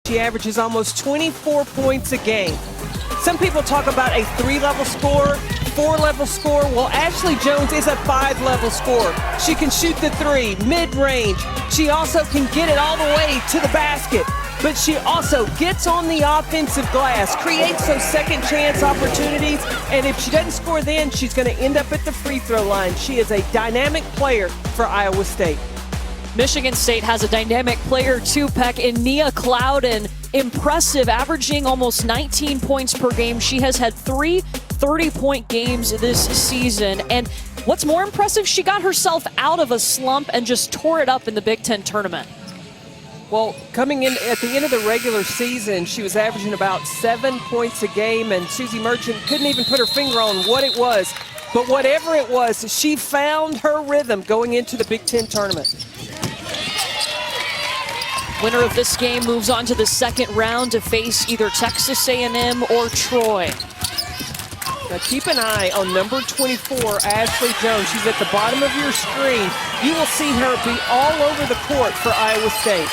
She averages almost 24 points a game. Some people talk about a 3-level scorer, 4-level scorer. Well, Ashley Jones is a 5-level scorer. She can shoot the 3, mid-range. She also can get it all the way to the basket. But she also gets on the offensive glass, creates those second chance opportunities, and if she doesn't score then, she's going to end up at the free throw line. She is a dynamic player for Iowa State. Michigan State has a dynamic player too, Peck, in Nia Clouden. Impressive, averaging almost 19 points per game. She has had 3 30-point games this season. And what's more impressive, she got herself out of a slump and just tore it up in the Big Ten tournament. Well, coming in at the end of the regular season, she was averaging about 7 points a game, and Susie Merchant couldn't even put her finger on what it was. But whatever it was, she found her rhythm going into the Big Ten tournament. Winner of this game moves on to the second round to face either Texas A&M or Troy. Now keep an eye on number 24, Ashley Jones. She's at the bottom of your screen. You will see her be all over the court for Iowa State.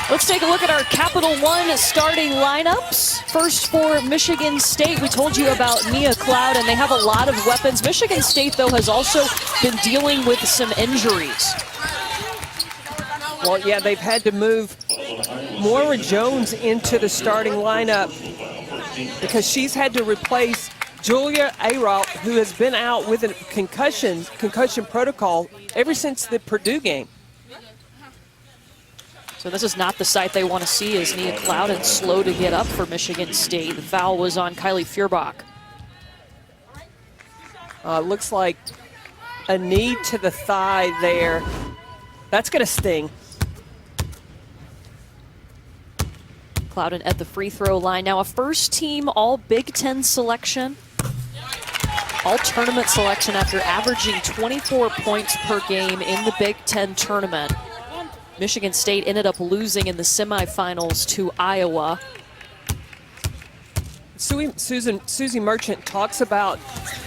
Let's take a look at our Capital One starting lineups. First for Michigan State, we told you about Nia Cloud, and they have a lot of weapons. Michigan State, though, has also been dealing with some injuries. Well, yeah, they've had to move Moira Jones into the starting lineup because she's had to replace Julia Ayrault, who has been out with a concussion protocol ever since the Purdue game. So this is not the sight they want to see, as Nia Clouden slow to get up for Michigan State. The foul was on Kylie Feuerbach. Looks like a knee to the thigh there. That's going to sting. Clouden at the free throw line. Now a first team all Big Ten selection. All tournament selection after averaging 24 points per game in the Big Ten tournament. Michigan State ended up losing in the semifinals to Iowa. Susie Merchant talks about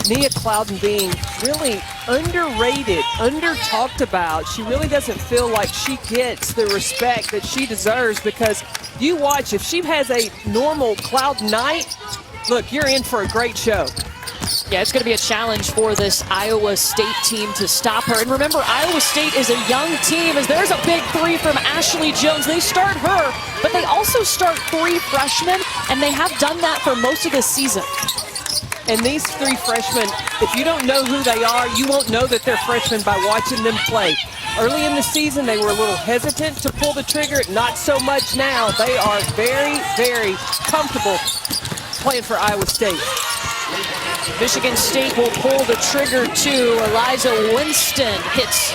Nia Clouden being really underrated, under-talked about. She really doesn't feel like she gets the respect that she deserves, because you watch, if she has a normal Cloud night, look, you're in for a great show. Yeah, it's going to be a challenge for this Iowa State team to stop her. And remember, Iowa State is a young team, as there's a big 3 from Ashley Jones. They start her, but they also start 3 freshmen, and they have done that for most of the season. And these 3 freshmen, if you don't know who they are, you won't know that they're freshmen by watching them play. Early in the season, they were a little hesitant to pull the trigger. Not so much now. They are very, very comfortable playing for Iowa State. Michigan State will pull the trigger too. Eliza Winston hits.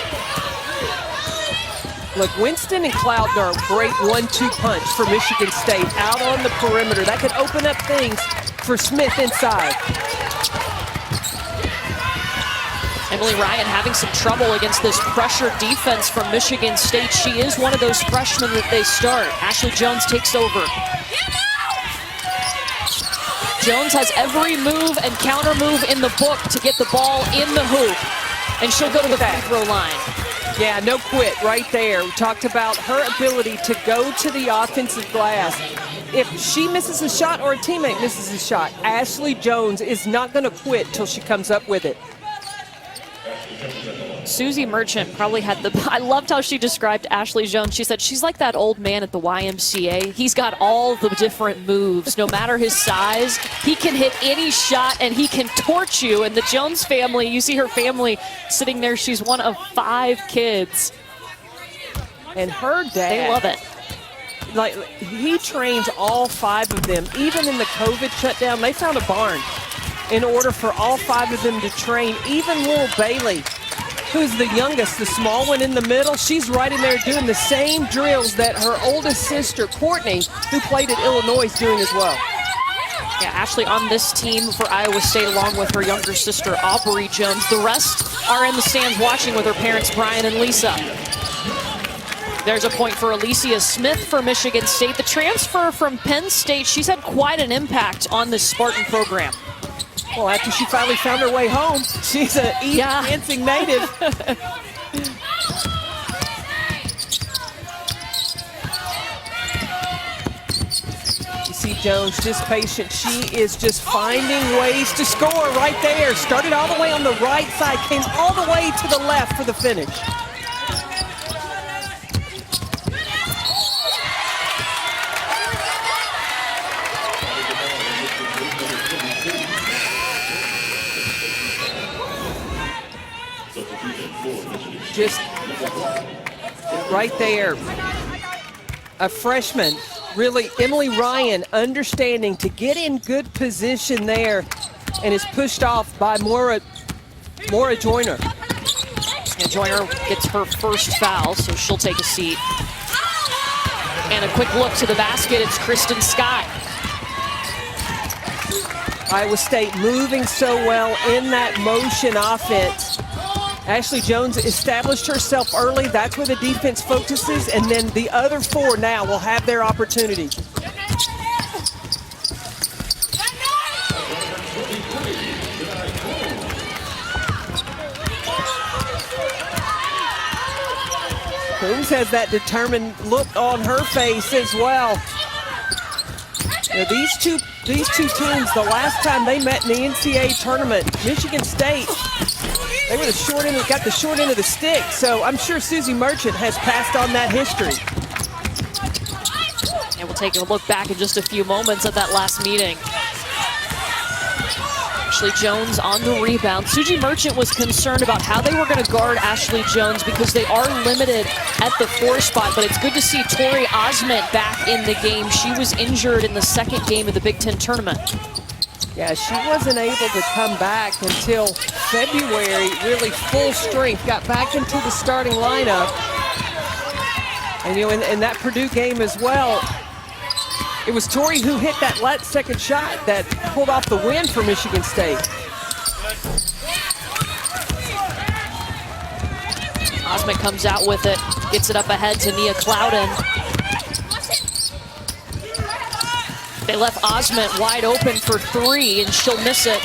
Look, Winston and Clouden are a great 1-2 punch for Michigan State out on the perimeter. That could open up things for Smith inside. Emily Ryan having some trouble against this pressure defense from Michigan State. She is one of those freshmen that they start. Ashley Jones takes over. Jones has every move and counter move in the book to get the ball in the hoop. And she'll go to the free throw line. Yeah, no quit right there. We talked about her ability to go to the offensive glass. If she misses a shot or a teammate misses a shot, Ashley Jones is not going to quit till she comes up with it. Susie Merchant probably had the, I loved how she described Ashley Jones. She said she's like that old man at the YMCA. He's got all the different moves. No matter his size, he can hit any shot and he can torch you. And the Jones family, you see her family sitting there. She's one of 5 kids. And her dad, they love it. Like, he trains all 5 of them. Even in the COVID shutdown, they found a barn in order for all 5 of them to train. Even little Bailey, who's the youngest, the small one in the middle, she's right in there doing the same drills that her oldest sister, Courtney, who played at Illinois, is doing as well. Yeah, Ashley on this team for Iowa State, along with her younger sister, Aubrey Jones. The rest are in the stands watching with her parents, Brian and Lisa. There's a point for Alicia Smith for Michigan State. The transfer from Penn State, she's had quite an impact on this Spartan program. Well, after she finally found her way home, she's an East Lansing native. Kelsey Jones, just patient. She is just finding ways to score right there. Started all the way on the right side, came all the way to the left for the finish. Just right there. A freshman, really, Emily Ryan, understanding to get in good position there, and is pushed off by Maura Joyner. And Joyner gets her first foul, so she'll take a seat. And a quick look to the basket, it's Kristen Scott. Iowa State moving so well in that motion offense. Ashley Jones established herself early. That's where the defense focuses, and then the other four now will have their opportunity. Coombs has that determined look on her face as well. Now, these two teams, the last time they met in the NCAA tournament, Michigan State, they were got the short end of the stick, so I'm sure Susie Merchant has passed on that history. And we'll take a look back in just a few moments at that last meeting. Ashley Jones on the rebound. Susie Merchant was concerned about how they were going to guard Ashley Jones because they are limited at the 4 spot, but it's good to see Tori Osment back in the game. She was injured in the second game of the Big Ten tournament. Yeah, she wasn't able to come back until February, really full strength, got back into the starting lineup. And, you know, in that Purdue game as well, it was Tori who hit that second shot that pulled off the win for Michigan State. Osment comes out with it, gets it up ahead to Nia Clouden. They left Osment wide open for 3, and she'll miss it.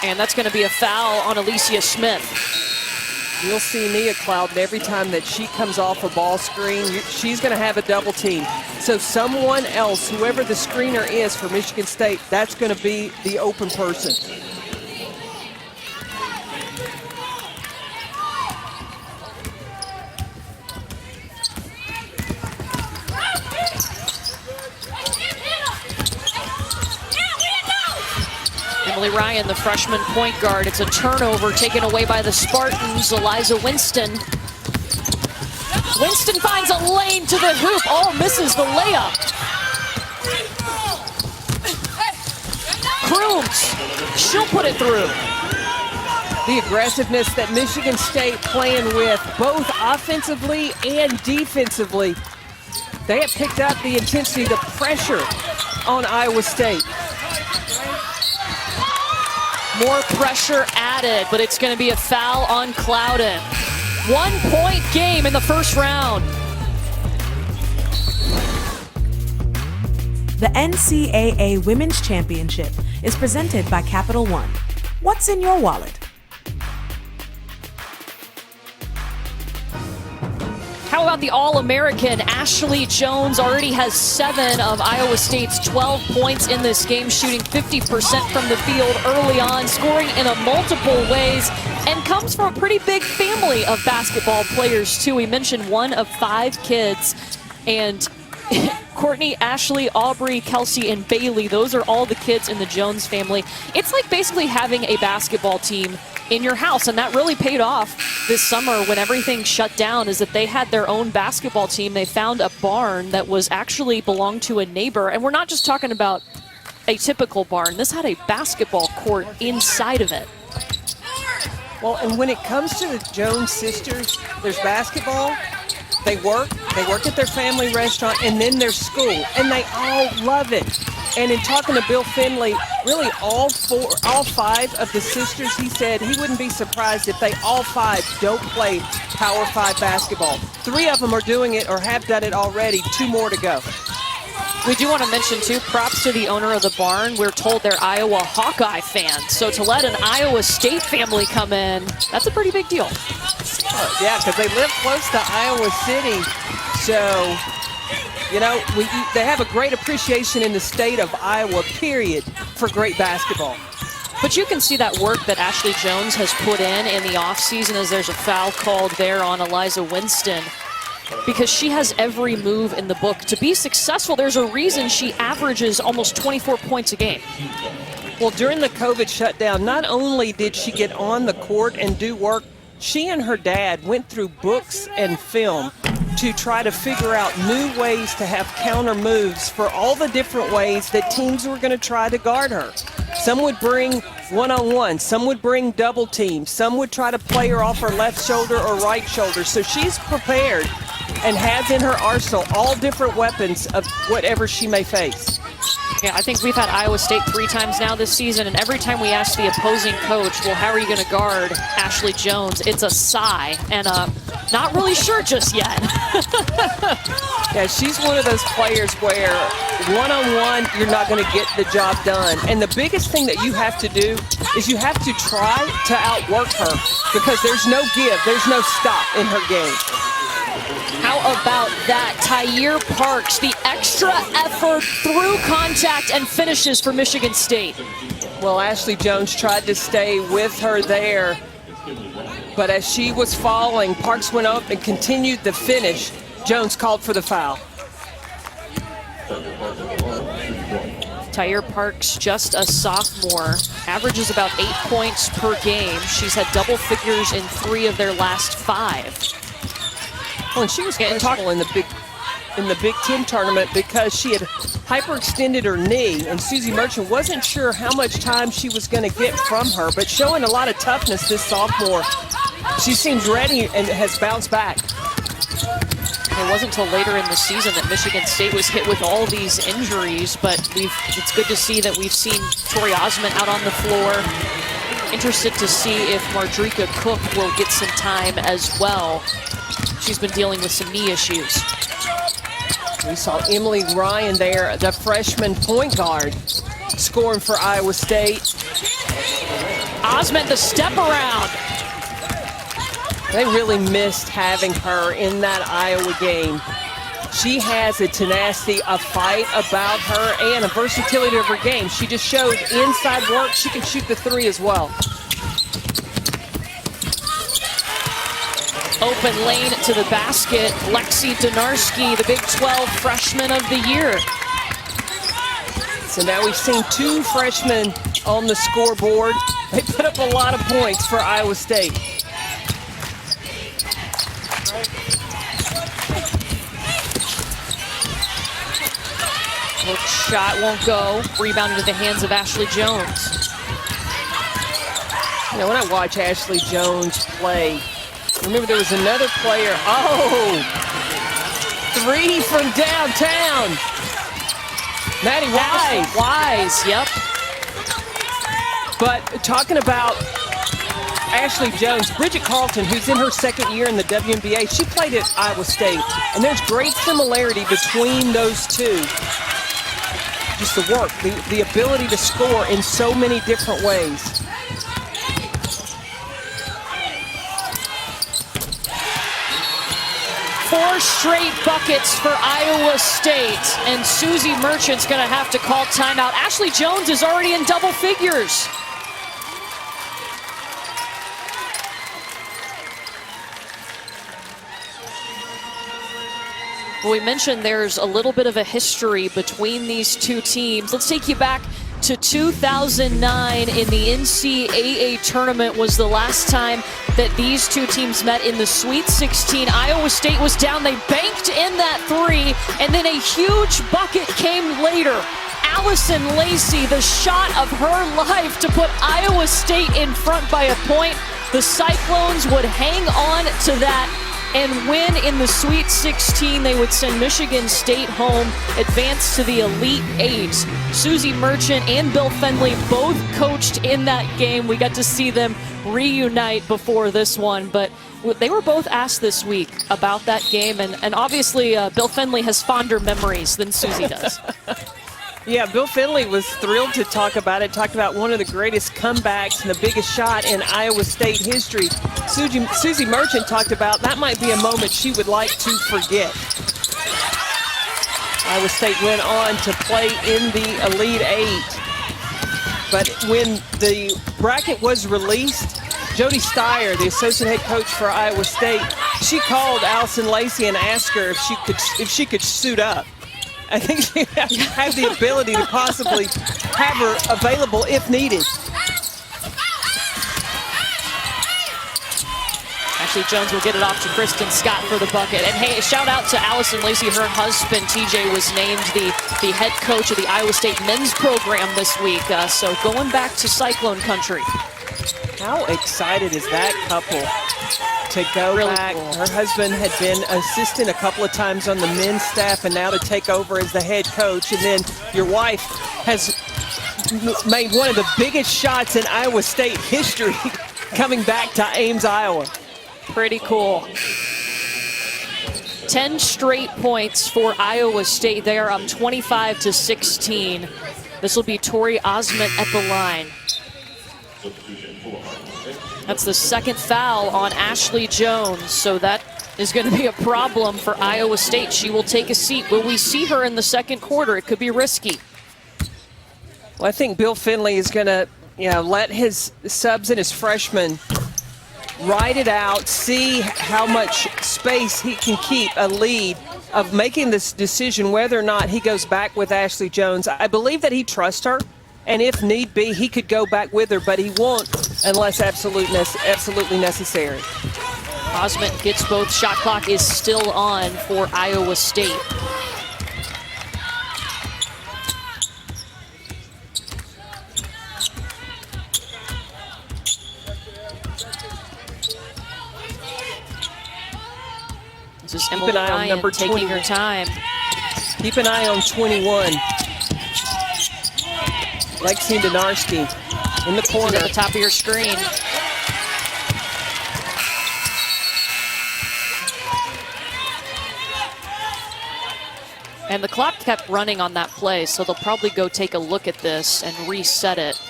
And that's going to be a foul on Alicia Smith. You'll see Nia Clouden every time that she comes off a ball screen, she's going to have a double team. So someone else, whoever the screener is for Michigan State, that's going to be the open person. Emily Ryan, the freshman point guard. It's a turnover taken away by the Spartans. Eliza Winston. Winston finds a lane to the hoop. Oh, misses the layup. Crooms, she'll put it through. The aggressiveness that Michigan State playing with, both offensively and defensively. They have picked up the intensity, the pressure on Iowa State. More pressure added, but it's going to be a foul on Clouden. 1-point game in the first round. The NCAA Women's Championship is presented by Capital One. What's in your wallet? How about the All-American Ashley Jones? Already has 7 of Iowa State's 12 points in this game, shooting 50% from the field early on, scoring in multiple ways, and comes from a pretty big family of basketball players, too. We mentioned 1 of 5 kids, and Courtney, Ashley, Aubrey, Kelsey, and Bailey, those are all the kids in the Jones family. It's like basically having a basketball team in your house, and that really paid off this summer when everything shut down, is that they had their own basketball team. They found a barn that was actually belonged to a neighbor, and we're not just talking about a typical barn. This had a basketball court inside of it. Well, and when it comes to the Jones sisters, there's basketball, they work at their family restaurant, and then there's school, and they all love it. And in talking to Bill Finley, really all 5 of the sisters, he said he wouldn't be surprised if they all 5 don't play Power 5 basketball. 3 of them are doing it or have done it already, 2 more to go. We do want to mention, too, props to the owner of the barn. We're told they're Iowa Hawkeye fans. So to let an Iowa State family come in, that's a pretty big deal. Yeah, because they live close to Iowa City. So You know, they have a great appreciation in the state of Iowa, period, for great basketball. But you can see that work that Ashley Jones has put in the offseason as there's a foul called there on Eliza Winston, because she has every move in the book. To be successful, there's a reason she averages almost 24 points a game. Well, during the COVID shutdown, not only did she get on the court and do work, she and her dad went through books and film to try to figure out new ways to have counter moves for all the different ways that teams were going to try to guard her. Some would bring one-on-one, some would bring double teams, some would try to play her off her left shoulder or right shoulder. So she's prepared and has in her arsenal all different weapons of whatever she may face. Yeah, I think we've had Iowa State 3 times now this season, and every time we ask the opposing coach, well, how are you going to guard Ashley Jones? It's a sigh, and not really sure just yet. Yeah, she's one of those players where one-on-one, you're not going to get the job done. And the biggest thing that you have to do is you have to try to outwork her, because there's no give, there's no stop in her game. How about that? Tyre Parks, the extra effort through contact and finishes for Michigan State. Well, Ashley Jones tried to stay with her there, but as she was falling, Parks went up and continued the finish. Jones called for the foul. Tyre Parks, just a sophomore, averages about 8 points per game. She's had double figures in 3 of their last 5. Well, and she was questionable in the Big Ten tournament because she had hyperextended her knee, and Susie Merchant wasn't sure how much time she was going to get from her, but showing a lot of toughness this sophomore. She seems ready and has bounced back. It wasn't until later in the season that Michigan State was hit with all these injuries, but it's good to see that we've seen Tori Osmond out on the floor. Interested to see if Mardrika Cook will get some time as well. She's been dealing with some knee issues. We saw Emily Ryan there, the freshman point guard, scoring for Iowa State. Osmond, the step around. They really missed having her in that Iowa game. She has a tenacity, a fight about her, and a versatility of her game. She just showed inside work. She can shoot the 3 as well. Open lane to the basket. Lexi Donarski, the Big 12 Freshman of the Year. So now we've seen 2 freshmen on the scoreboard. They put up a lot of points for Iowa State. Look, shot won't go. Rebounded to the hands of Ashley Jones. You know, when I watch Ashley Jones play, remember there was another player. Oh, 3 from downtown. Maddie Wise. Wise, yep. But talking about Ashley Jones, Bridget Carlton, who's in her 2nd year in the WNBA, she played at Iowa State, and there's great similarity between those two. Just the work, the ability to score in so many different ways. Four straight buckets for Iowa State, and Susie Merchant's going to have to call timeout. Ashley Jones is already in double figures. Well, we mentioned there's a little bit of a history between these 2 teams. Let's take you back to 2009 in the NCAA tournament was the last time that these 2 teams met in the Sweet 16. Iowa State was down. They banked in that 3, and then a huge bucket came later. Allison Lacey, the shot of her life to put Iowa State in front by a point. The Cyclones would hang on to that and win in the Sweet 16. They would send Michigan State home, advance to the Elite 8. Susie Merchant and Bill Fenley both coached in that game. We got to see them reunite before this one, but they were both asked this week about that game, and obviously Bill Fenley has fonder memories than Susie does. Yeah, Bill Fenley was thrilled to talk about it, talked about one of the greatest comebacks and the biggest shot in Iowa State history. Susie Merchant talked about that might be a moment she would like to forget. Iowa State went on to play in the Elite Eight. But when the bracket was released, Jody Steyer, the associate head coach for Iowa State, she called Allison Lacey and asked her if she could suit up. I think she had the ability to possibly have her available if needed. Ashley Jones will get it off to Kristen Scott for the bucket. And hey, shout out to Allison Lacey. Her husband, TJ, was named the head coach of the Iowa State men's program this week. So going back to Cyclone country. How excited is that couple to go Really back? cool. Her husband had been assistant a couple of times on the men's staff, and now to take over as the head coach. And then your wife has made one of the biggest shots in Iowa State history coming back to Ames, Iowa. Pretty cool. 10 straight points for Iowa State. They are up 25-16. This will be Tori Osment at the line. That's the second foul on Ashley Jones, so that is going to be a problem for Iowa State. She will take a seat. Will we see her in the second quarter? It could be risky. Well, I think Bill Finley is going to, let his subs and his freshmen ride it out, see how much space he can keep a lead of making this decision whether or not he goes back with Ashley Jones. I believe that he trusts her, and if need be, he could go back with her, but he won't unless absolutely necessary. Osment gets both. Shot clock is still on for Iowa State. This is Emily Ryan taking her time. Keep an eye on 21. Lexi Donarski in the corner. She's at the top of your screen. And the clock kept running on that play, so they'll probably go take a look at this and reset it.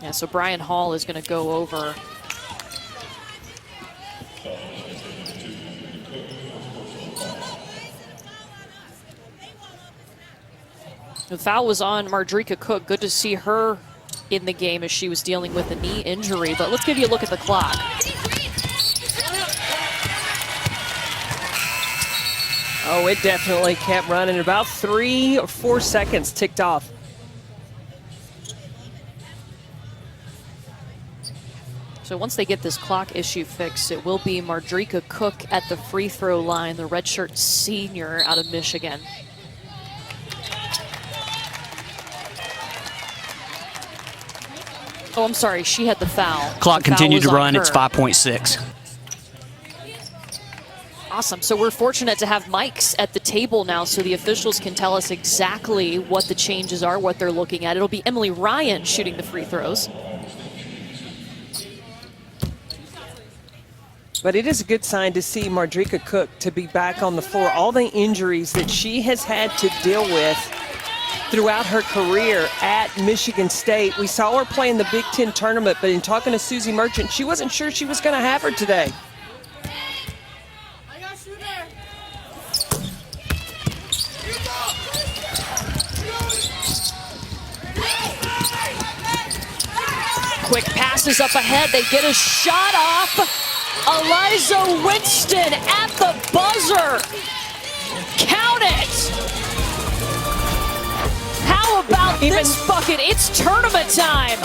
Yeah, so Brian Hall is going to go over. The foul was on Mardrika Cook. Good to see her in the game as she was dealing with a knee injury. But let's give you a look at the clock. Oh, it definitely kept running. About 3 or 4 seconds ticked off. So once they get this clock issue fixed, it will be Mardrika Cook at the free throw line, the redshirt senior out of Michigan. Oh, I'm sorry, she had the foul. Clock The foul continued to was on run. her. It's 5.6. Awesome. So we're fortunate to have mics at the table now so the officials can tell us exactly what the changes are, what they're looking at. It'll be Emily Ryan shooting the free throws. But it is a good sign to see Mardrika Cook to be back on the floor. All the injuries that she has had to deal with throughout her career at Michigan State. We saw her play in the Big Ten tournament, but in talking to Susie Merchant, she wasn't sure she was going to have her today. Quick passes up ahead. They get a shot off. Eliza Winston at the buzzer. Count it. How about this bucket? It's tournament time.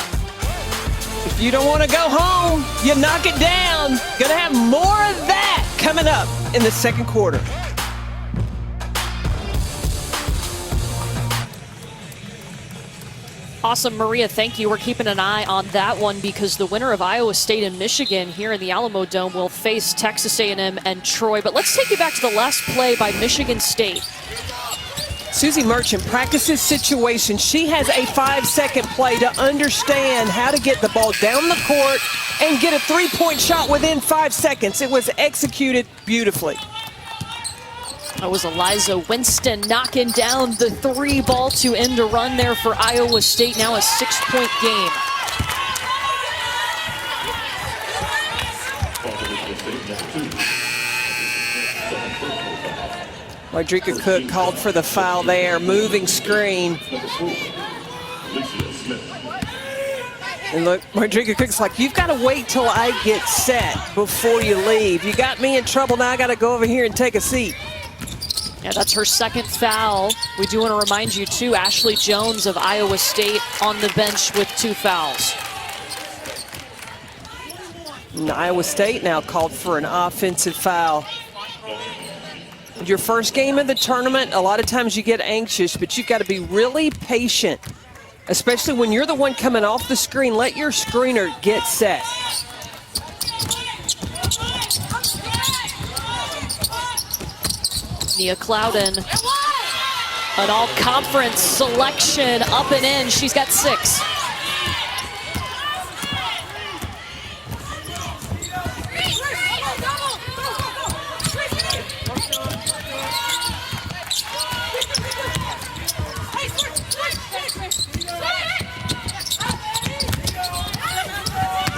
If you don't want to go home, you knock it down. Gonna have more of that coming up in the second quarter. Awesome, Maria, thank you. We're keeping an eye on that one because the winner of Iowa State and Michigan here in the Alamo Dome will face Texas A&M and Troy. But let's take you back to the last play by Michigan State. Susie Merchant practices situation. She has a 5-second play to understand how to get the ball down the court and get a three-point shot within 5 seconds. It was executed beautifully. That was Eliza Winston knocking down the three ball to end a run there for Iowa State. Now a 6-point game. Rodrika Cook called for the foul there. Moving screen. And look, Rodrika Cook's like, you've got to wait till I get set before you leave. You got me in trouble, now I got to go over here and take a seat. Yeah, that's her second foul. We do want to remind you, too, Ashley Jones of Iowa State on the bench with 2 fouls. And Iowa State now called for an offensive foul. Your first game of the tournament, a lot of times you get anxious, but you've got to be really patient, especially when you're the one coming off the screen. Let your screener get set. Nia Clouden, an all-conference selection, up and in. She's got 6.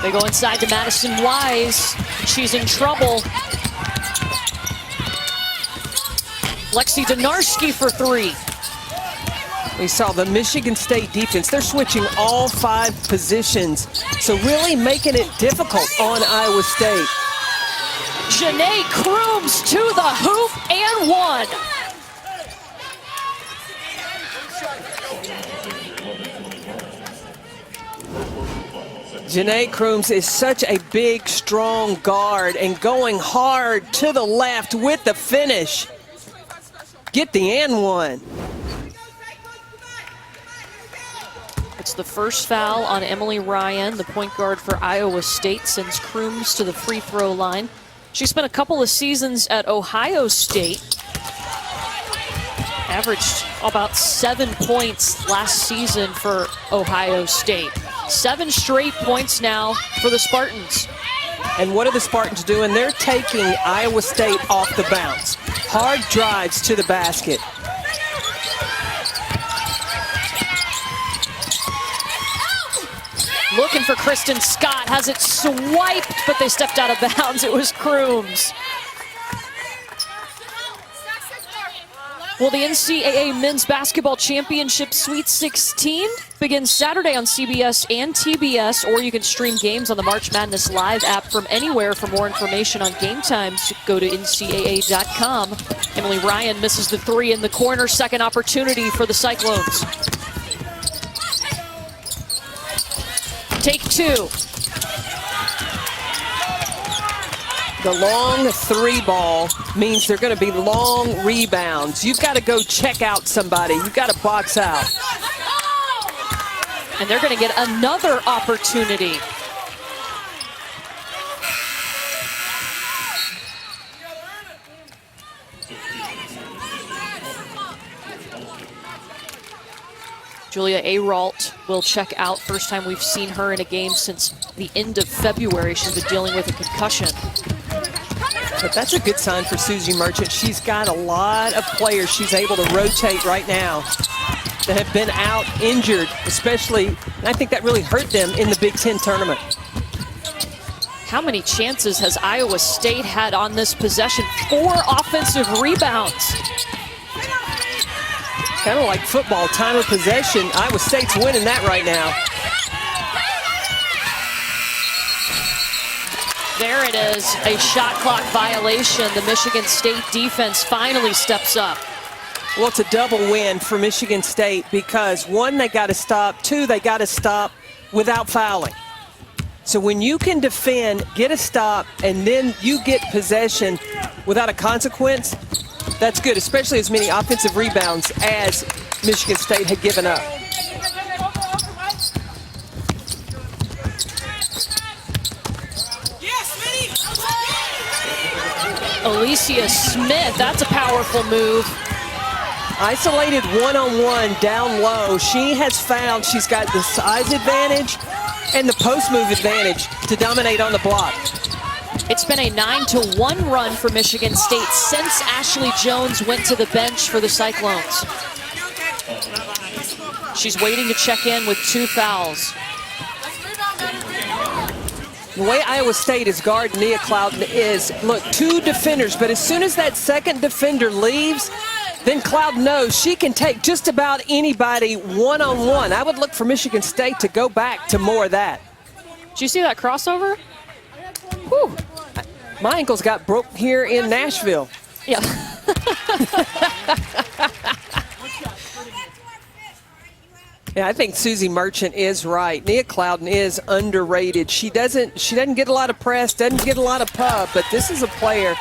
They go inside to Madison Wise. She's in trouble. Lexi Donarski for 3. We saw the Michigan State defense. They're switching all 5 positions, so really making it difficult on Iowa State. Janae Crooms to the hoop and 1. Janae Crooms is such a big, strong guard and going hard to the left with the finish. Get the and 1. It's the first foul on Emily Ryan, the point guard for Iowa State, sends Crooms to the free throw line. She spent a couple of seasons at Ohio State. Averaged about 7 points last season for Ohio State. 7 straight points now for the Spartans. And what are the Spartans doing? They're taking Iowa State off the bounce. Hard drives to the basket. Looking for Kristen Scott, has it swiped, but they stepped out of bounds. It was Crooms. Well, the NCAA Men's Basketball Championship Sweet 16 begins Saturday on CBS and TBS, or you can stream games on the March Madness Live app from anywhere. For more information on game times, go to ncaa.com. Emily Ryan misses the 3 in the corner. Second opportunity for the Cyclones. Take 2. The long 3 ball means they're going to be long rebounds. You've got to go check out somebody. You've got to box out. And they're going to get another opportunity. Julia Aralt will check out. First time we've seen her in a game since the end of February. She's been dealing with a concussion. But that's a good sign for Susie Merchant. She's got a lot of players she's able to rotate right now that have been out injured, especially, and I think that really hurt them in the Big Ten tournament. How many chances has Iowa State had on this possession? 4 offensive rebounds. Kind of like football, time of possession. Iowa State's winning that right now. There it is, a shot clock violation. The Michigan State defense finally steps up. Well, it's a double win for Michigan State because 1, they got to stop. 2, they got to stop without fouling. So when you can defend, get a stop, and then you get possession without a consequence, that's good, especially as many offensive rebounds as Michigan State had given up. Alicia Smith, that's a powerful move. Isolated one-on-one down low. She has found she's got the size advantage and the post move advantage to dominate on the block. It's been a 9-1 run for Michigan State since Ashley Jones went to the bench for the Cyclones. She's waiting to check in with 2 fouls. The way Iowa State is guarding Nia Clouden is, look, 2 defenders, but as soon as that second defender leaves, then Clouden knows she can take just about anybody one-on-one. I would look for Michigan State to go back to more of that. Did you see that crossover? Whew. My ankles got broke here in Nashville. Yeah. Yeah, I think Susie Merchant is right. Nia Clouden is underrated. She doesn't get a lot of press, doesn't get a lot of pub, but this is a player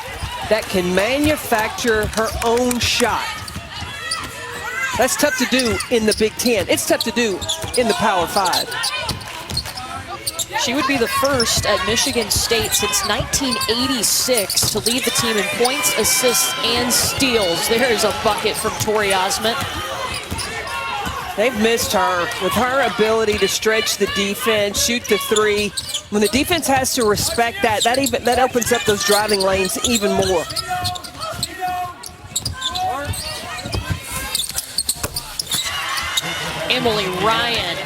that can manufacture her own shot. That's tough to do in the Big Ten. It's tough to do in the Power 5. She would be the first at Michigan State since 1986 to lead the team in points, assists, and steals. There's a bucket from Tori Osment. They've missed her with her ability to stretch the defense, shoot the 3. When the defense has to respect that, that opens up those driving lanes even more. Emily Ryan.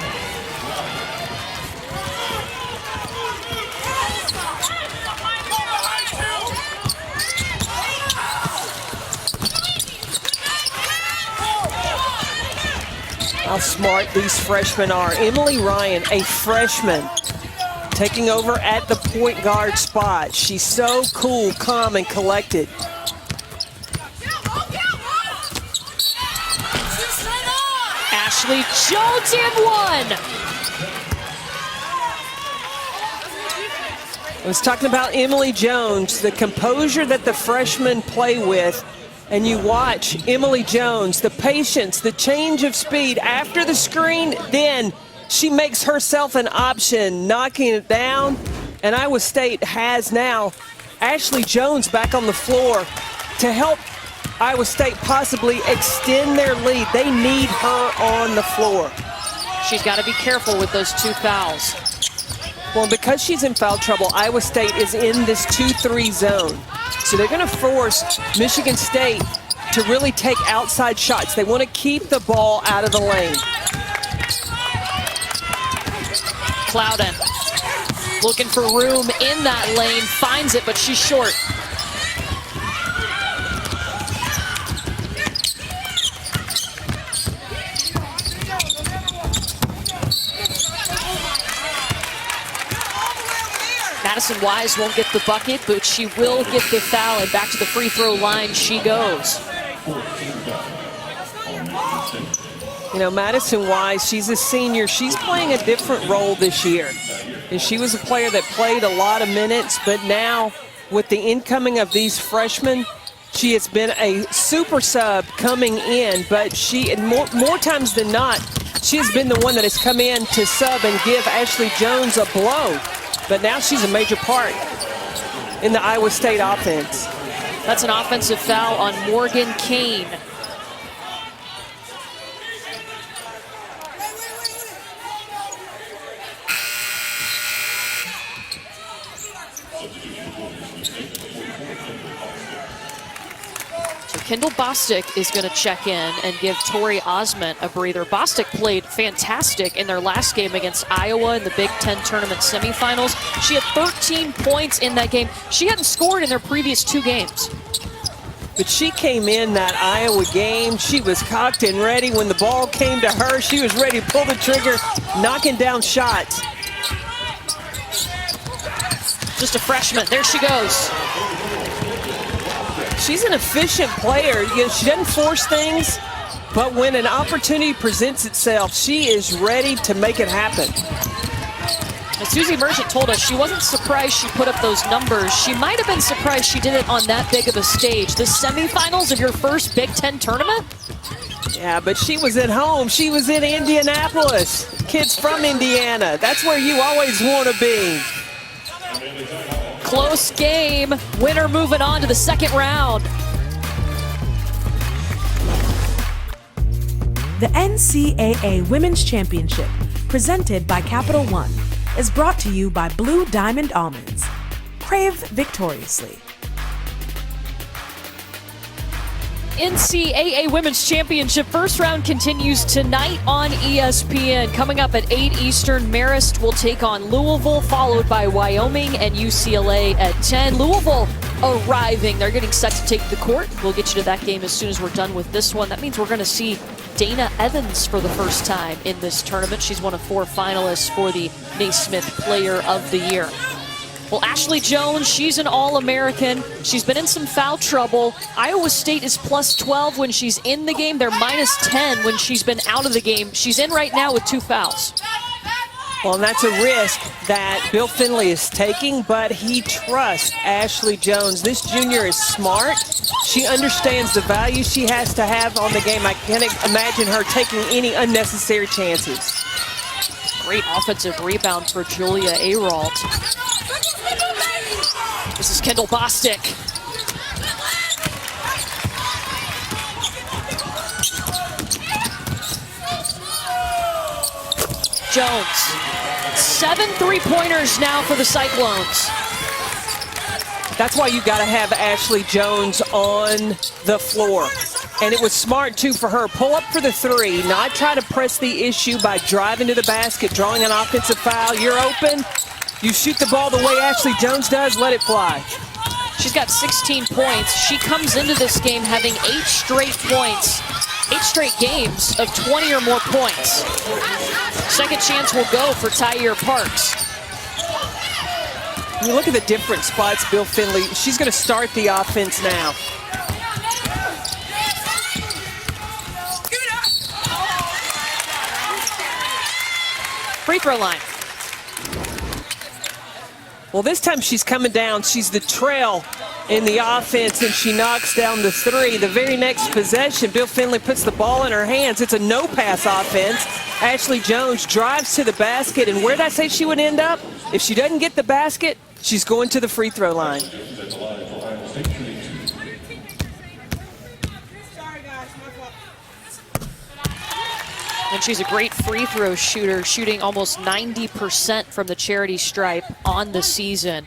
How smart these freshmen are. Emily Ryan, a freshman, taking over at the point guard spot. She's so cool, calm, and collected. Ashley Jones in one. I was talking about Emily Jones, the composure that the freshmen play with. And you watch Emily Jones, the patience, the change of speed after the screen, then she makes herself an option, knocking it down. And Iowa State has now Ashley Jones back on the floor to help Iowa State possibly extend their lead. They need her on the floor. She's got to be careful with those 2 fouls. Well, because she's in foul trouble, Iowa State is in this 2-3 zone. So they're going to force Michigan State to really take outside shots. They want to keep the ball out of the lane. Clouden looking for room in that lane, finds it, but she's short. Madison Wise won't get the bucket, but she will get the foul, and back to the free throw line she goes. You know, Madison Wise, she's a senior. She's playing a different role this year. And she was a player that played a lot of minutes, but now with the incoming of these freshmen, she has been a super sub coming in, but she, more times than not, she has been the one that has come in to sub and give Ashley Jones a blow. But now she's a major part in the Iowa State offense. That's an offensive foul on Morgan Kane. Kendall Bostic is going to check in and give Tori Osment a breather. Bostic played fantastic in their last game against Iowa in the Big Ten tournament semifinals. She had 13 points in that game. She hadn't scored in their previous 2 games. But she came in that Iowa game. She was cocked and ready. When the ball came to her, she was ready to pull the trigger, knocking down shots. Just a freshman. There she goes. She's an efficient player. You know, she doesn't force things, but when an opportunity presents itself, she is ready to make it happen. As Susie Merchant told us, she wasn't surprised she put up those numbers. She might have been surprised she did it on that big of a stage. The semifinals of your first Big Ten tournament? Yeah, but she was at home. She was in Indianapolis. Kids from Indiana. That's where you always want to be. Close game. Winner moving on to the second round. The NCAA Women's Championship, presented by Capital One, is brought to you by Blue Diamond Almonds. Crave victoriously. NCAA Women's Championship first round continues tonight on ESPN. Coming up at 8 Eastern, Marist will take on Louisville, followed by Wyoming and UCLA at 10. Louisville arriving. They're getting set to take the court. We'll get you to that game as soon as we're done with this one. That means we're going to see Dana Evans for the first time in this tournament. She's one of 4 finalists for the Naismith Player of the Year. Well, Ashley Jones, she's an All-American. She's been in some foul trouble. Iowa State is plus 12 when she's in the game. They're minus 10 when she's been out of the game. She's in right now with 2 fouls. Well, and that's a risk that Bill Finley is taking, but he trusts Ashley Jones. This junior is smart. She understands the value she has to have on the game. I can't imagine her taking any unnecessary chances. Great offensive rebound for Julia Ayrault. This is Kendall Bostic. Jones. 7 3-pointers now for the Cyclones. That's why you got to have Ashley Jones on the floor. And it was smart, too, for her. Pull up for the 3, not try to press the issue by driving to the basket, drawing an offensive foul. You're open. You shoot the ball the way Ashley Jones does, let it fly. She's got 16 points. She comes into this game having 8 straight points, 8 straight games of 20 or more points. Second chance will go for Tyre Parks. You look at the different spots, Bill Finley. She's going to start the offense now. Free throw line. Well, this time she's coming down. She's the trail in the offense, and she knocks down the 3. The very next possession, Bill Finley puts the ball in her hands. It's a no-pass offense. Ashley Jones drives to the basket, and where did I say she would end up? If she doesn't get the basket, she's going to the free throw line. And she's a great free throw shooter, shooting almost 90% from the charity stripe on the season.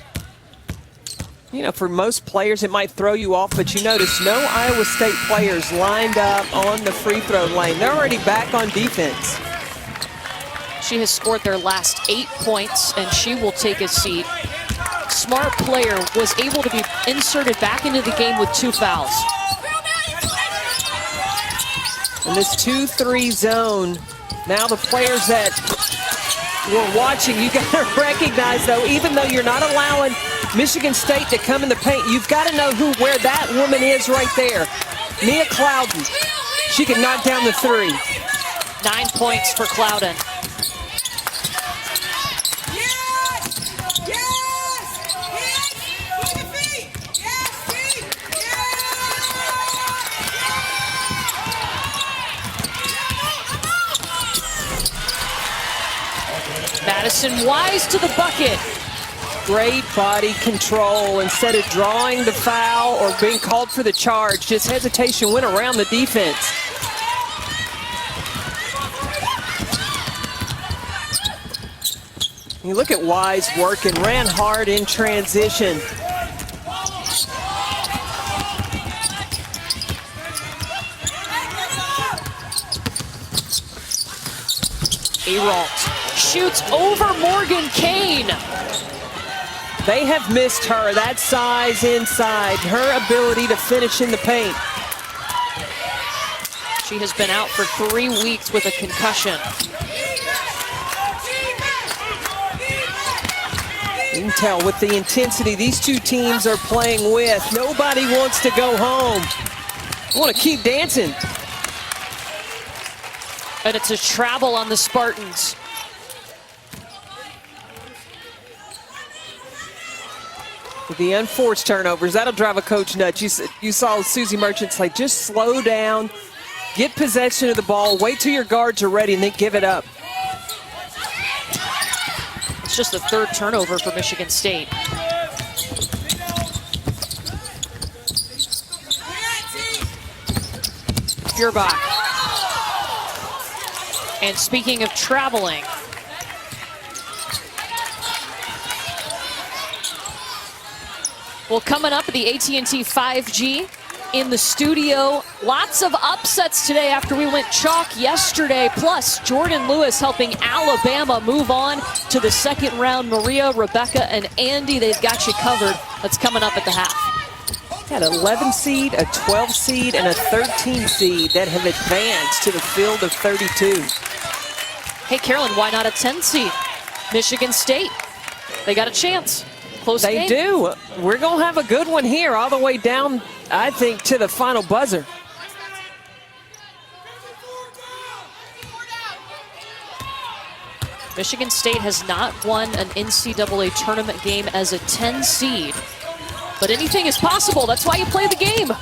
You know, for most players, it might throw you off, but you notice no Iowa State players lined up on the free throw lane. They're already back on defense. She has scored their last 8 points, and she will take a seat. Smart player was able to be inserted back into the game with 2 fouls. In this 2-3 zone, now the players that we're watching, you got to recognize, though, even though you're not allowing Michigan State to come in the paint, you've got to know where that woman is right there. Nia Clouden. She can knock down the 3. 9 points for Clouden. Madison Wise to the bucket. Great body control. Instead of drawing the foul or being called for the charge, just hesitation went around the defense. You look at Wise working, ran hard in transition. Ayrault shoots over Morgan Kane. They have missed her, that size inside, her ability to finish in the paint. She has been out for 3 weeks with a concussion. You can tell with the intensity these two teams are playing with, nobody wants to go home. I want to keep dancing. And it's a travel on the Spartans. With the unforced turnovers, that'll drive a coach nuts. You saw Susie Merchant say, just slow down, get possession of the ball, wait till your guards are ready, and then give it up. It's just the 3rd turnover for Michigan State. Feuerbach. And speaking of traveling, well, coming up at the AT&T 5G, in the studio. Lots of upsets today after we went chalk yesterday. Plus, Jordan Lewis helping Alabama move on to the second round. Maria, Rebecca, and Andy, they've got you covered. That's coming up at the half. Had an 11 seed, a 12 seed, and a 13 seed that have advanced to the field of 32. Hey, Carolyn, why not a 10 seed? Michigan State, they got a chance. Close game. They do. We're going to have a good one here all the way down, I think, to the final buzzer. Michigan State has not won an NCAA tournament game as a 10 seed. But anything is possible. That's why you play the game.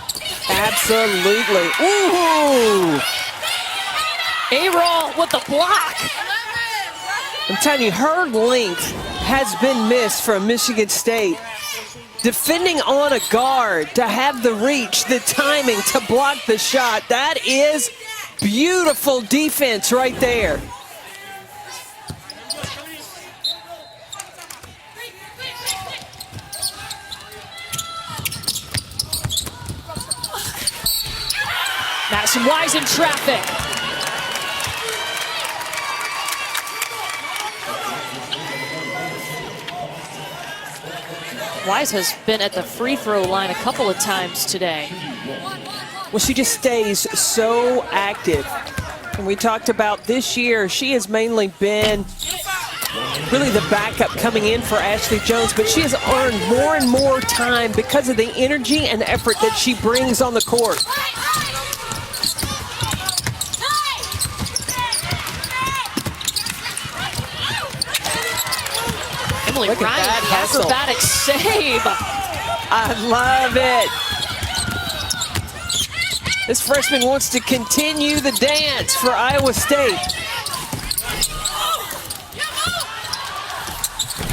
Absolutely. Ooh! A-Raw with the block. I'm telling you, her length has been missed from Michigan State. Defending on a guard, to have the reach, the timing, to block the shot, that is beautiful defense right there. Madison Wise in traffic. Wise has been at the free throw line a couple of times today. Well, she just stays so active. And we talked about this year, she has mainly been really the backup coming in for Ashley Jones, but she has earned more and more time because of the energy and effort that she brings on the court. Emily Ryan, acrobatic save. I love it. This freshman wants to continue the dance for Iowa State.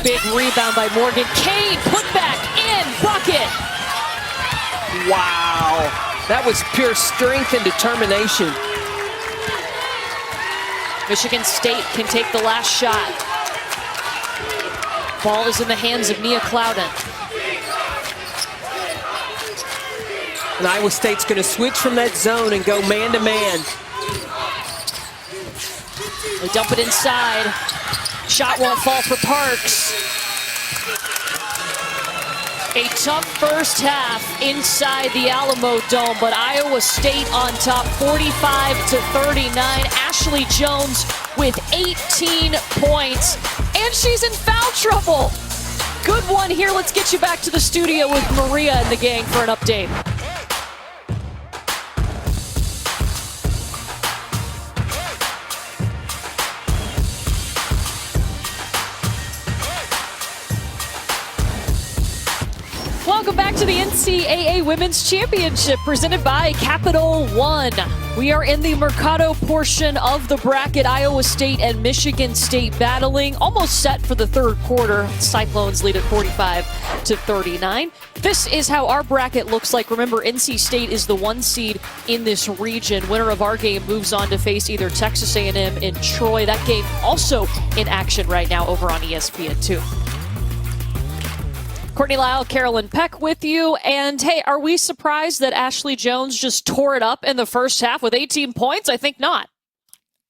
Big rebound by Morgan. Kane, put back in, bucket. Wow, that was pure strength and determination. Michigan State can take the last shot. Ball is in the hands of Nia Clouden. And Iowa State's going to switch from that zone and go man-to-man. They dump it inside. Shot won't fall for Parks. A tough first half inside the Alamo Dome, but Iowa State on top 45-39. Ashley Jones with 18 points, and she's in foul trouble. Good one here. Let's get you back to the studio with Maria and the gang for an update. Welcome back to the NCAA Women's Championship presented by Capital One. We are in the Mercado portion of the bracket. Iowa State and Michigan State battling, almost set for the third quarter. Cyclones lead at 45-39. This is how our bracket looks like. Remember, NC State is the 1 seed in this region. Winner of our game moves on to face either Texas A&M in Troy. That game also in action right now over on ESPN2. Courtney Lyle, Carolyn Peck with you. And hey, are we surprised that Ashley Jones just tore it up in the first half with 18 points? I think not.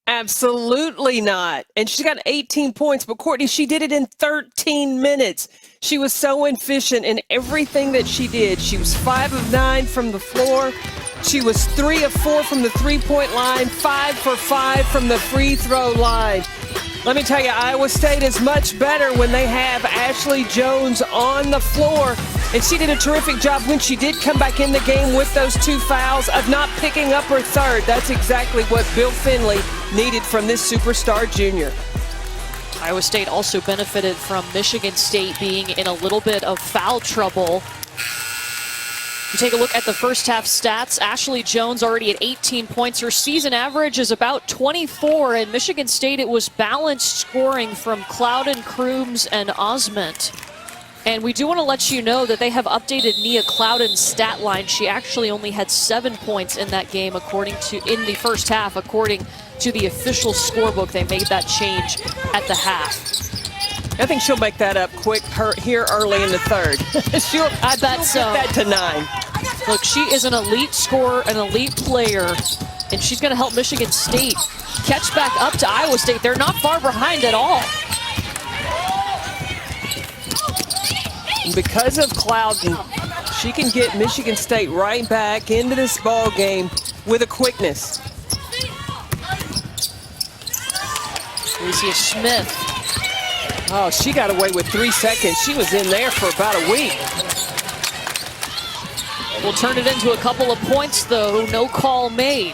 Absolutely not. And she's got 18 points, but Courtney, she did it in 13 minutes. She was so efficient in everything that she did. She was 5 of 9 from the floor. She was 3 of 4 from the three-point line, 5 for 5 from the free throw line. Let me tell you, Iowa State is much better when they have Ashley Jones on the floor. And she did a terrific job when she did come back in the game with those 2 fouls of not picking up her third. That's exactly what Bill Finley needed from this superstar junior. Iowa State also benefited from Michigan State being in a little bit of foul trouble. You take a look at the first half stats. Ashley Jones already at 18 points. Her season average is about 24. And Michigan State, it was balanced scoring from Clouden, Crooms, and Osment. And we do want to let you know that they have updated Nia Clouden's stat line. She actually only had 7 points in that game in the first half, according to the official scorebook. They made that change at the half. I think she'll make that up quick here early in the third. I bet so. Get that to 9. Look, she is an elite scorer, an elite player, and she's going to help Michigan State catch back up to Iowa State. They're not far behind at all. And because of Clouden, she can get Michigan State right back into this ball game with a quickness. Alicia Smith. Oh, she got away with 3 seconds. She was in there for about a week. Will turn it into a couple of points, though. No call made.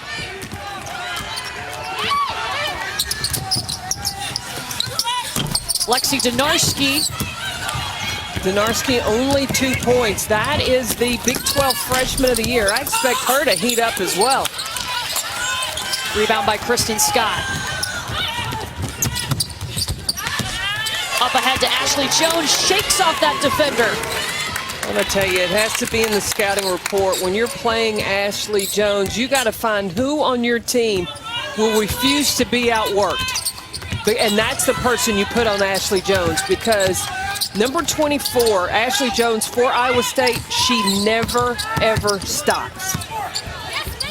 Lexi Donarski. Donarski only 2 points. That is the Big 12 Freshman of the Year. I expect her to heat up as well. Rebound by Kristen Scott. Up ahead to Ashley Jones. Shakes off that defender. I'm going to tell you, it has to be in the scouting report. When you're playing Ashley Jones, you got to find who on your team will refuse to be outworked. And that's the person you put on Ashley Jones, because number 24, Ashley Jones for Iowa State, she never, ever stops.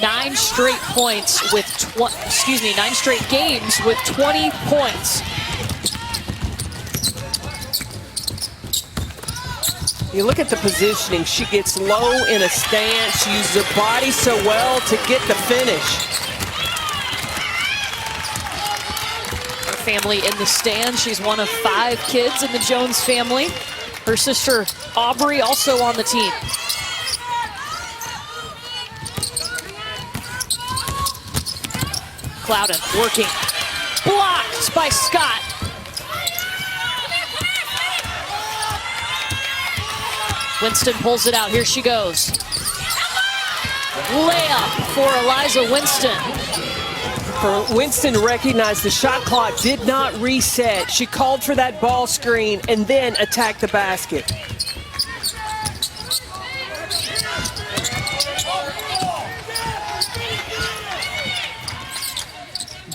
9 straight points with 9 straight games with 20 points. You look at the positioning. She gets low in a stance. She uses her body so well to get the finish. Her family in the stands. She's one of 5 kids in the Jones family. Her sister Aubrey also on the team. Clouden working. Blocked by Scott. Winston pulls it out. Here she goes. Layup for Eliza Winston. Winston recognized the shot clock did not reset. She called for that ball screen and then attacked the basket.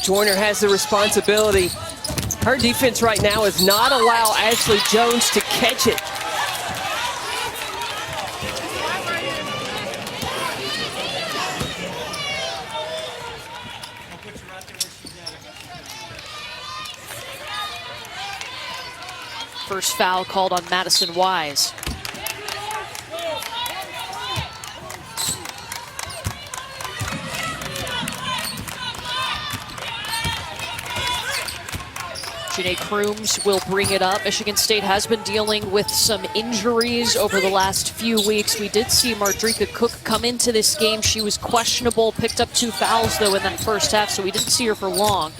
Joyner has the responsibility. Her defense right now is not allow Ashley Jones to catch it. First foul called on Madison Wise. Janae Crooms will bring it up. Michigan State has been dealing with some injuries over the last few weeks. We did see Mardrika Cook come into this game. She was questionable, picked up 2 fouls though in that first half, so we didn't see her for long.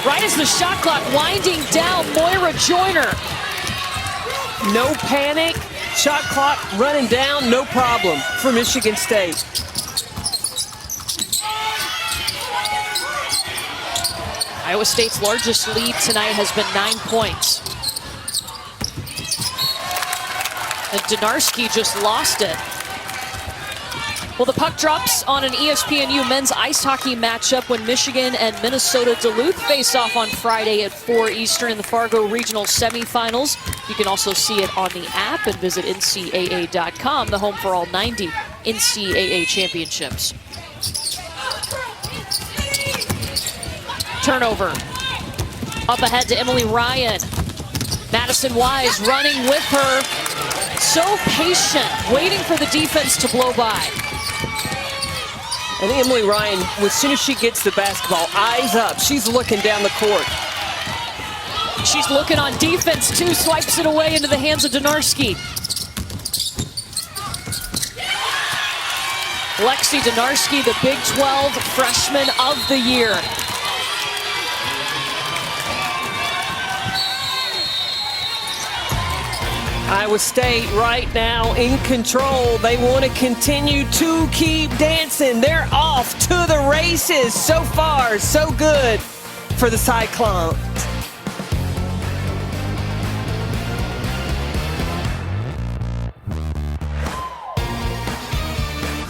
Right as the shot clock winding down, Moira Joyner. No panic. Shot clock running down, no problem for Michigan State. Iowa State's largest lead tonight has been 9 points. And Donarski just lost it. Well, the puck drops on an ESPNU men's ice hockey matchup when Michigan and Minnesota Duluth face off on Friday at 4 Eastern in the Fargo Regional semifinals. You can also see it on the app and visit NCAA.com, the home for all 90 NCAA championships. Turnover. Up ahead to Emily Ryan. Madison Wise running with her. So patient, waiting for the defense to blow by. And Emily Ryan, as soon as she gets the basketball, eyes up. She's looking down the court. She's looking on defense too, swipes it away into the hands of Donarski. Lexi Donarski, the Big 12 Freshman of the Year. Iowa State right now in control. They want to continue to keep dancing. They're off to the races. So far, so good for the Cyclones.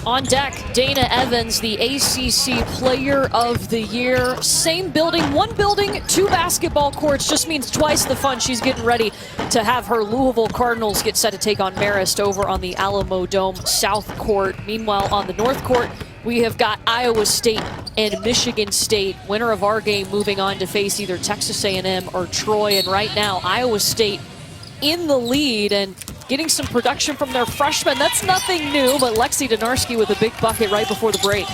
On deck, Dana Evans, the ACC Player of the Year. Same building, one building, two basketball courts. Just means twice the fun. She's getting ready to have her Louisville Cardinals get set to take on Marist over on the Alamo Dome South Court. Meanwhile, on the North Court, we have got Iowa State and Michigan State. Winner of our game moving on to face either Texas A&M or Troy. And right now, Iowa State in the lead and getting some production from their freshmen. That's nothing new, but Lexi Donarski with a big bucket right before the break.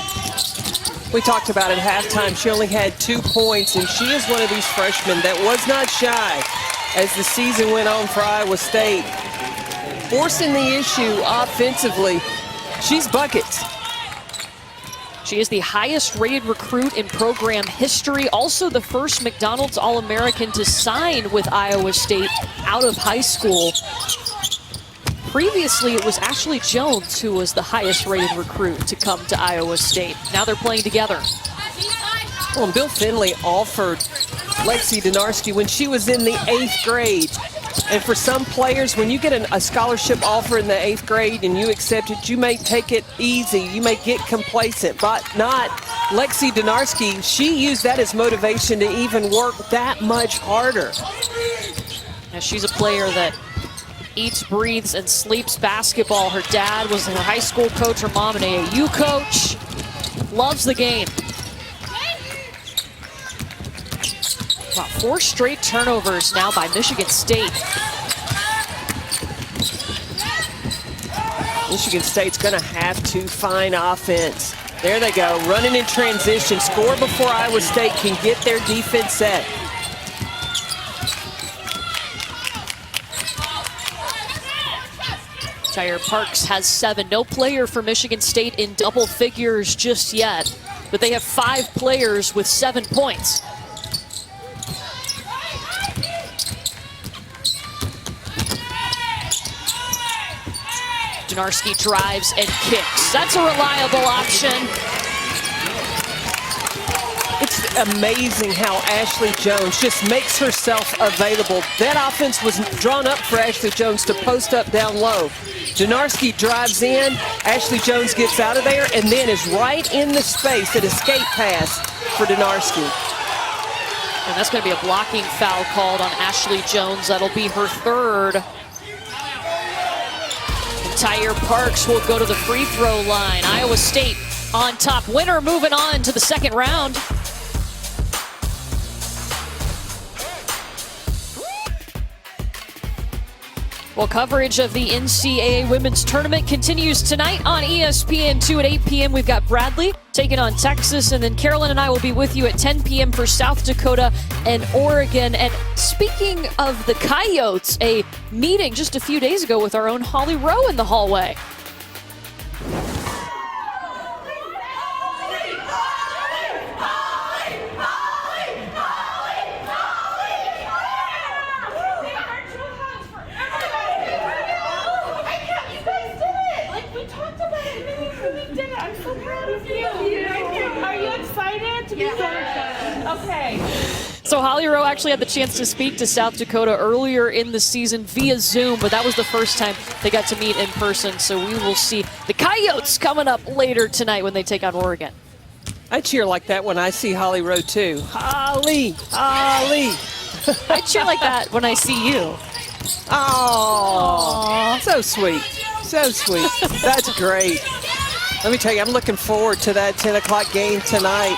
We talked about at halftime, she only had 2 points, and she is one of these freshmen that was not shy as the season went on for Iowa State. Forcing the issue offensively, she's buckets. She is the highest rated recruit in program history, also the first McDonald's All-American to sign with Iowa State out of high school. Previously, it was Ashley Jones who was the highest rated recruit to come to Iowa State. Now they're playing together. Well, and Bill Finley offered Lexi Donarski when she was in the 8th grade. And for some players, when you get a scholarship offer in the 8th grade and you accept it, you may take it easy. You may get complacent, but not Lexi Donarski. She used that as motivation to even work that much harder. Now, she's a player that eats, breathes, and sleeps basketball. Her dad was her high school coach, her mom an AAU coach. Loves the game. Wow, 4 straight turnovers now by Michigan State. Michigan State's gonna have to find offense. There they go, running in transition. Score before Iowa State can get their defense set. Tyre Parks has 7. No player for Michigan State in double figures just yet, but they have 5 players with 7 points. Donarski drives and kicks. That's a reliable option. It's amazing how Ashley Jones just makes herself available. That offense was drawn up for Ashley Jones to post up down low. Donarski drives in, Ashley Jones gets out of there, and then is right in the space, an escape pass for Donarski. And that's going to be a blocking foul called on Ashley Jones. That'll be her 3rd. Tyre Parks will go to the free throw line. Iowa State on top. Winner moving on to the 2nd round. Well, coverage of the NCAA Women's Tournament continues tonight on ESPN2 at 8 p.m. We've got Bradley taking on Texas, and then Carolyn and I will be with you at 10 p.m. for South Dakota and Oregon. And speaking of the Coyotes, a meeting just a few days ago with our own Holly Rowe in the hallway. So Holly Rowe actually had the chance to speak to South Dakota earlier in the season via Zoom, but that was the first time they got to meet in person. So we will see the Coyotes coming up later tonight when they take on Oregon. I cheer like that when I see Holly Rowe too. Holly, Holly. I cheer like that when I see you. Oh, so sweet, so sweet. That's great. Let me tell you, I'm looking forward to that 10 o'clock game tonight.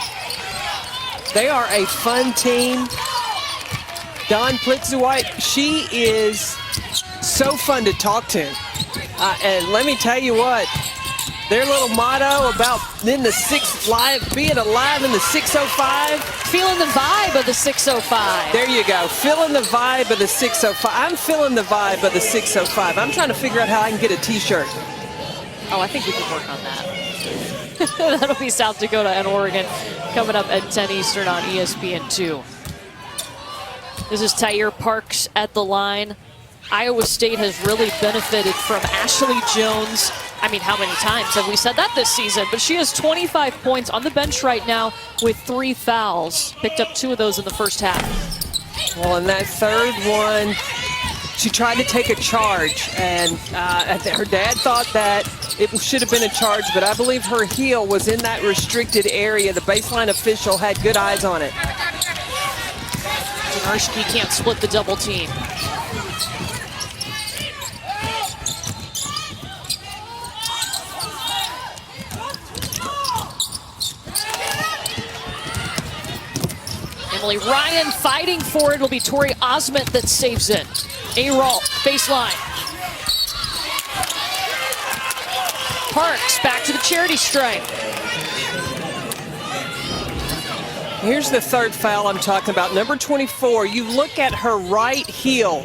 They are a fun team. Dawn Plitzewhite, she is so fun to talk to. And let me tell you what, their little motto about being alive in the 605. Feeling the vibe of the 605. There you go, feeling the vibe of the 605. I'm feeling the vibe of the 605. I'm trying to figure out how I can get a t-shirt. Oh, I think we can work on that. That'll be South Dakota and Oregon coming up at 10 Eastern on ESPN2. This is Tyre Parks at the line. Iowa State has really benefited from Ashley Jones. I mean, how many times have we said that this season? But she has 25 points on the bench right now with 3 fouls. Picked up 2 of those in the first half. Well, in that 3rd one, she tried to take a charge, and her dad thought that it should have been a charge, but I believe her heel was in that restricted area. The baseline official had good eyes on it. Dinarski can't split the double team. Emily Ryan fighting for it. It'll be Tori Osment that saves it. Ayrault, baseline. Parks back to the charity stripe. Here's the third foul I'm talking about. Number 24, you look at her right heel.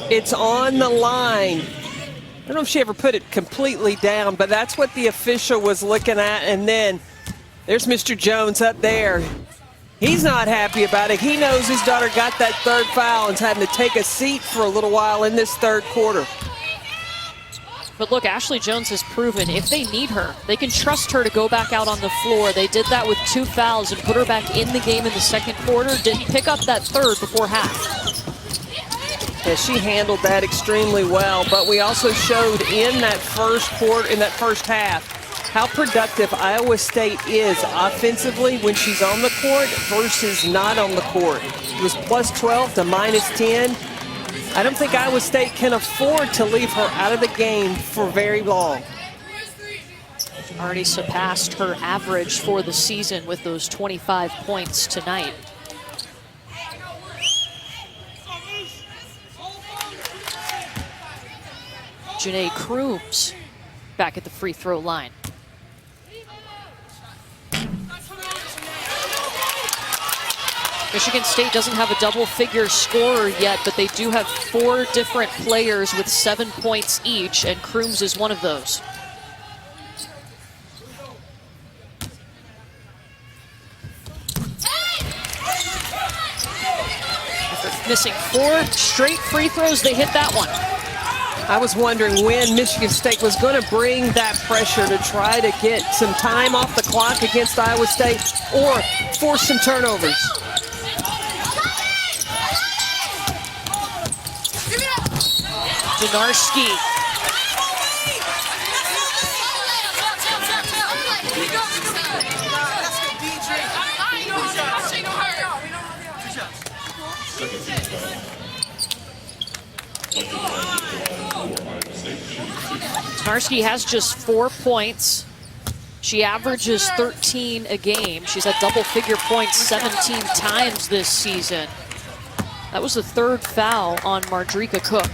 It's on the line. I don't know if she ever put it completely down, but that's what the official was looking at. And then there's Mr. Jones up there. He's not happy about it. He knows his daughter got that third foul and is having to take a seat for a little while in this third quarter. But look, Ashley Jones has proven if they need her, they can trust her to go back out on the floor. They did that with 2 fouls and put her back in the game in the second quarter. Didn't pick up that third before half. Yeah, she handled that extremely well, but we also showed in that first quarter, in that first half, how productive Iowa State is offensively when she's on the court versus not on the court. It was plus 12 to minus 10. I don't think Iowa State can afford to leave her out of the game for very long. Already surpassed her average for the season with those 25 points tonight. Janae Crooms back at the free throw line. Michigan State doesn't have a double-figure scorer yet, but they do have 4 different players with 7 points each, and Crooms is one of those. After missing 4 straight free throws, they hit that one. I was wondering when Michigan State was going to bring that pressure to try to get some time off the clock against Iowa State or force some turnovers. Dinarski. Dinarski has just 4 points. She averages 13 a game. She's had double-figure points 17 times this season. That was the 3rd foul on Mardrika Cook.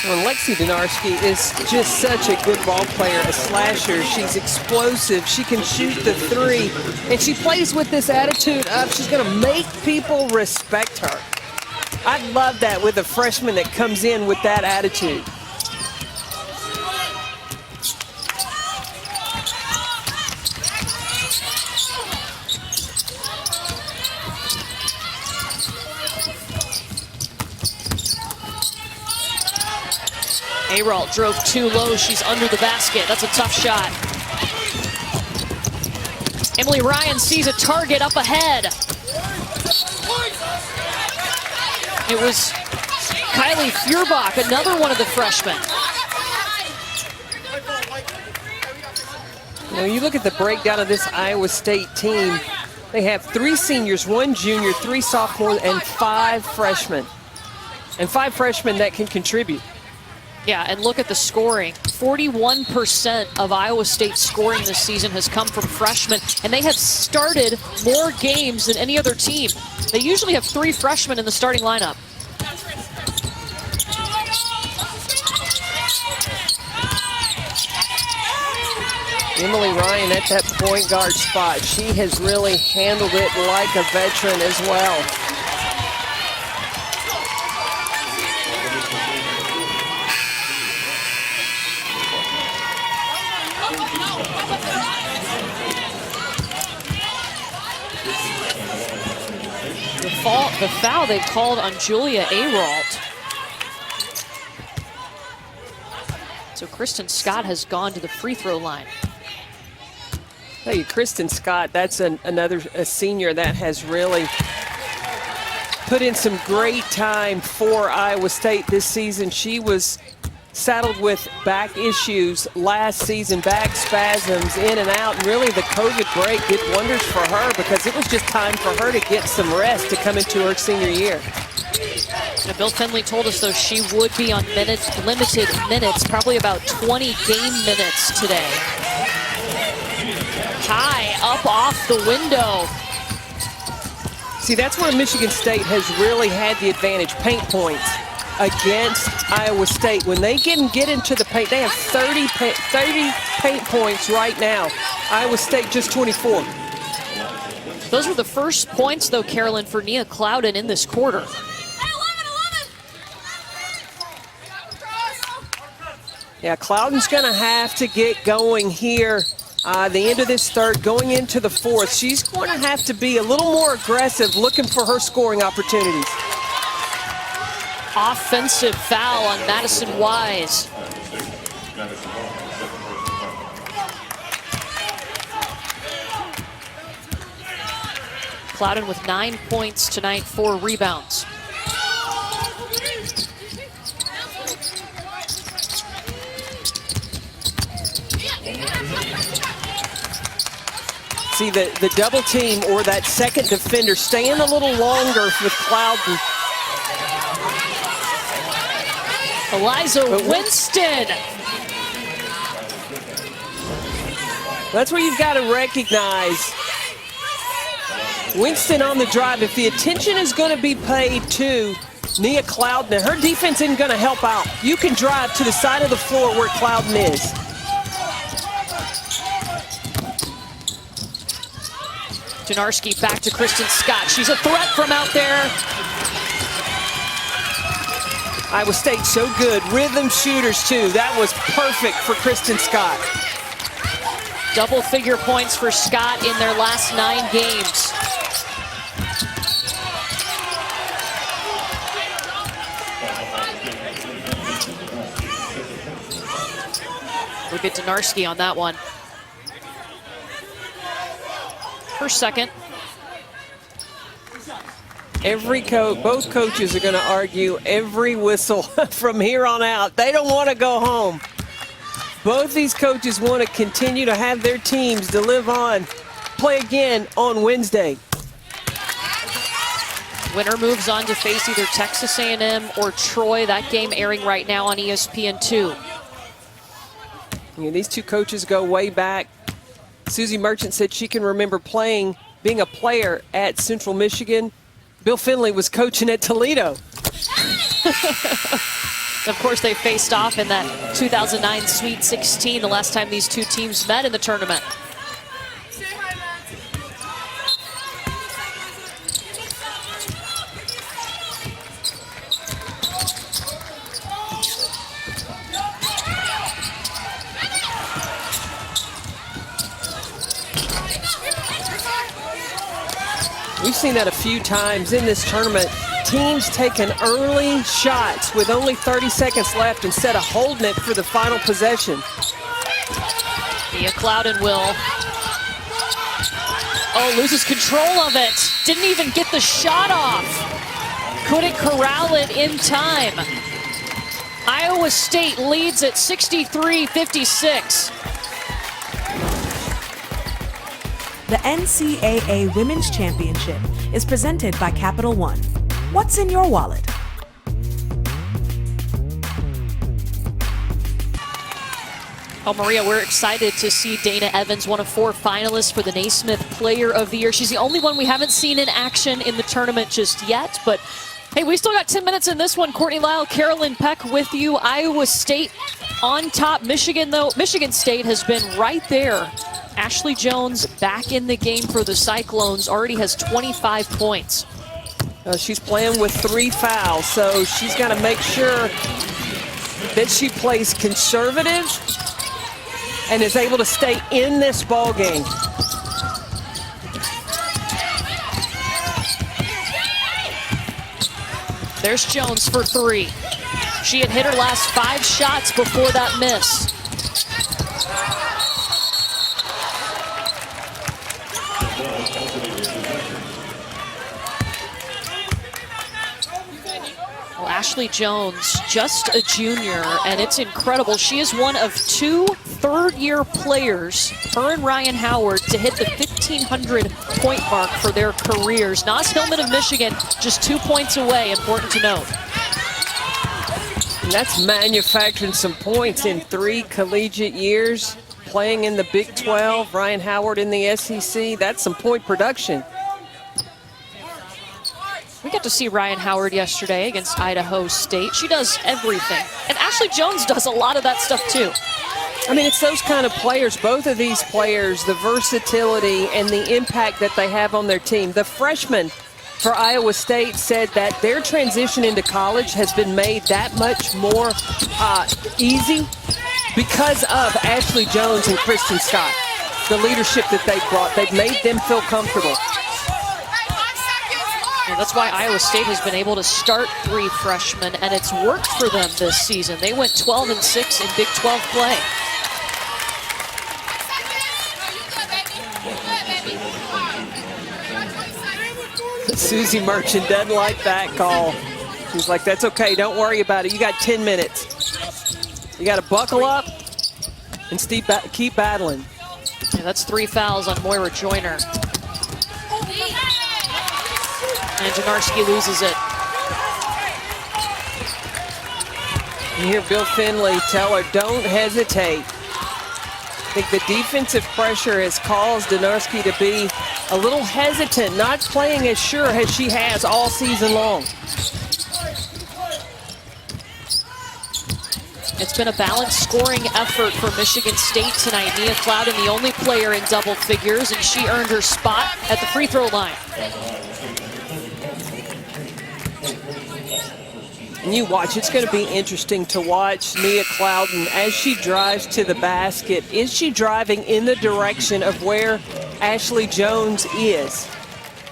Well, Lexi Dinarski is just such a good ball player, a slasher. She's explosive. She can shoot the 3. And she plays with this attitude of she's going to make people respect her. I love that with a freshman that comes in with that attitude. Ayrault drove too low. She's under the basket. That's a tough shot. Emily Ryan sees a target up ahead. It was Kylie Feuerbach, another one of the freshmen. You know, you look at the breakdown of this Iowa State team, they have 3 seniors, 1 junior, 3 sophomores, and 5 freshmen. And 5 freshmen that can contribute. Yeah, and look at the scoring. 41% of Iowa State's scoring this season has come from freshmen, and they have started more games than any other team. They usually have 3 freshmen in the starting lineup. Emily Ryan at that point guard spot. She has really handled it like a veteran as well. The foul they called on Julia Ayrault. So Kristen Scott has gone to the free throw line. Hey, Kristen Scott, that's another senior that has really put in some great time for Iowa State this season. She was saddled with back issues last season, back spasms in and out, and really the COVID break did wonders for her because it was just time for her to get some rest to come into her senior year. Now, Bill Finley told us, though, she would be on limited minutes, probably about 20 game minutes today. High up off the window. See, that's where Michigan State has really had the advantage, paint points against Iowa State. When they get into the paint, they have 30 paint points right now. Iowa State just 24. Those were the first points, though, Carolyn, for Nia Clouden in this quarter. Yeah, Clouden's going to have to get going here. The end of this third, going into the fourth. She's going to have to be a little more aggressive, looking for her scoring opportunities. Offensive foul on Madison Wise. Clouden with 9 points tonight, 4 rebounds. See, the double team or that second defender staying a little longer with Clouden. Eliza Winston. That's where you've got to recognize Winston on the drive. If the attention is going to be paid to Nia Clouden, her defense isn't going to help out. You can drive to the side of the floor where Clouden is. Janarski back to Kristen Scott. She's a threat from out there. Iowa State so good. Rhythm shooters, too. That was perfect for Kristen Scott. Double-figure points for Scott in their last 9 games. Look at Janarski on that one. Her second. Both coaches are going to argue every whistle from here on out. They don't want to go home. Both these coaches want to continue to have their teams to live on, play again on Wednesday. Winner moves on to face either Texas A&M or Troy. That game airing right now on ESPN2. Yeah, these two coaches go way back. Susie Merchant said she can remember being a player at Central Michigan. Bill Finley was coaching at Toledo. Of course, they faced off in that 2009 Sweet 16, the last time these two teams met in the tournament. We've seen that a few times in this tournament. Teams taking early shots with only 30 seconds left instead of holding it for the final possession. Nia Clouden will. Oh, loses control of it. Didn't even get the shot off. Couldn't corral it in time. Iowa State leads at 63-56. The NCAA Women's Championship is presented by Capital One. What's in your wallet? Oh, Maria, we're excited to see Dana Evans, one of 4 finalists for the Naismith Player of the Year. She's the only one we haven't seen in action in the tournament just yet, but hey, we still got 10 minutes in this one. Courtney Lyle, Carolyn Peck with you. Iowa State on top. Michigan State has been right there. Ashley Jones back in the game for the Cyclones, already has 25 points. She's playing with 3 fouls, so she's got to make sure that she plays conservative and is able to stay in this ball game. There's Jones for 3. She had hit her last 5 shots before that miss. Well, Ashley Jones, just a junior, and it's incredible. She is one of 2 third-year players, her and Ryan Howard, to hit the 1,500 point mark for their careers. Nas Hillman of Michigan, just 2 points away, important to note. And that's manufacturing some points in 3 collegiate years, playing in the Big 12, Ryan Howard in the SEC. That's some point production. We got to see Ryan Howard yesterday against Idaho State. She does everything. And Ashley Jones does a lot of that stuff too. I mean, it's those kind of players, both of these players, the versatility and the impact that they have on their team. The freshman for Iowa State said that their transition into college has been made that much more easy because of Ashley Jones and Kristen Scott. The leadership that they brought, they've made them feel comfortable. And that's why Iowa State has been able to start 3 freshmen, and it's worked for them this season. They went 12-6 in Big 12 play. Susie Merchant doesn't like that call. She's like, that's okay, don't worry about it. You got 10 minutes. You got to buckle up and keep battling. Yeah, that's 3 fouls on Moira Joyner. And Janarski loses it. You hear Bill Finley tell her, don't hesitate. I think the defensive pressure has caused Janarski to be a little hesitant, not playing as sure as she has all season long. It's been a balanced scoring effort for Michigan State tonight. Nia Clouden, the only player in double figures, and she earned her spot at the free throw line. And you watch, it's going to be interesting to watch Nia Clouden as she drives to the basket. Is she driving in the direction of where Ashley Jones is?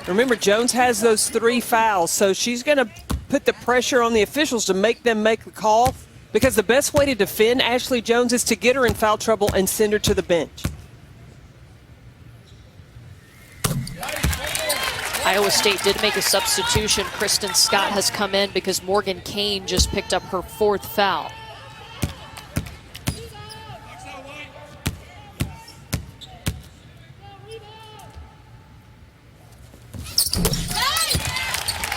Remember, Jones has those 3 fouls, so she's going to put the pressure on the officials to make them make the call, because the best way to defend Ashley Jones is to get her in foul trouble and send her to the bench. Iowa State did make a substitution. Kristen Scott has come in because Morgan Kane just picked up her 4th foul.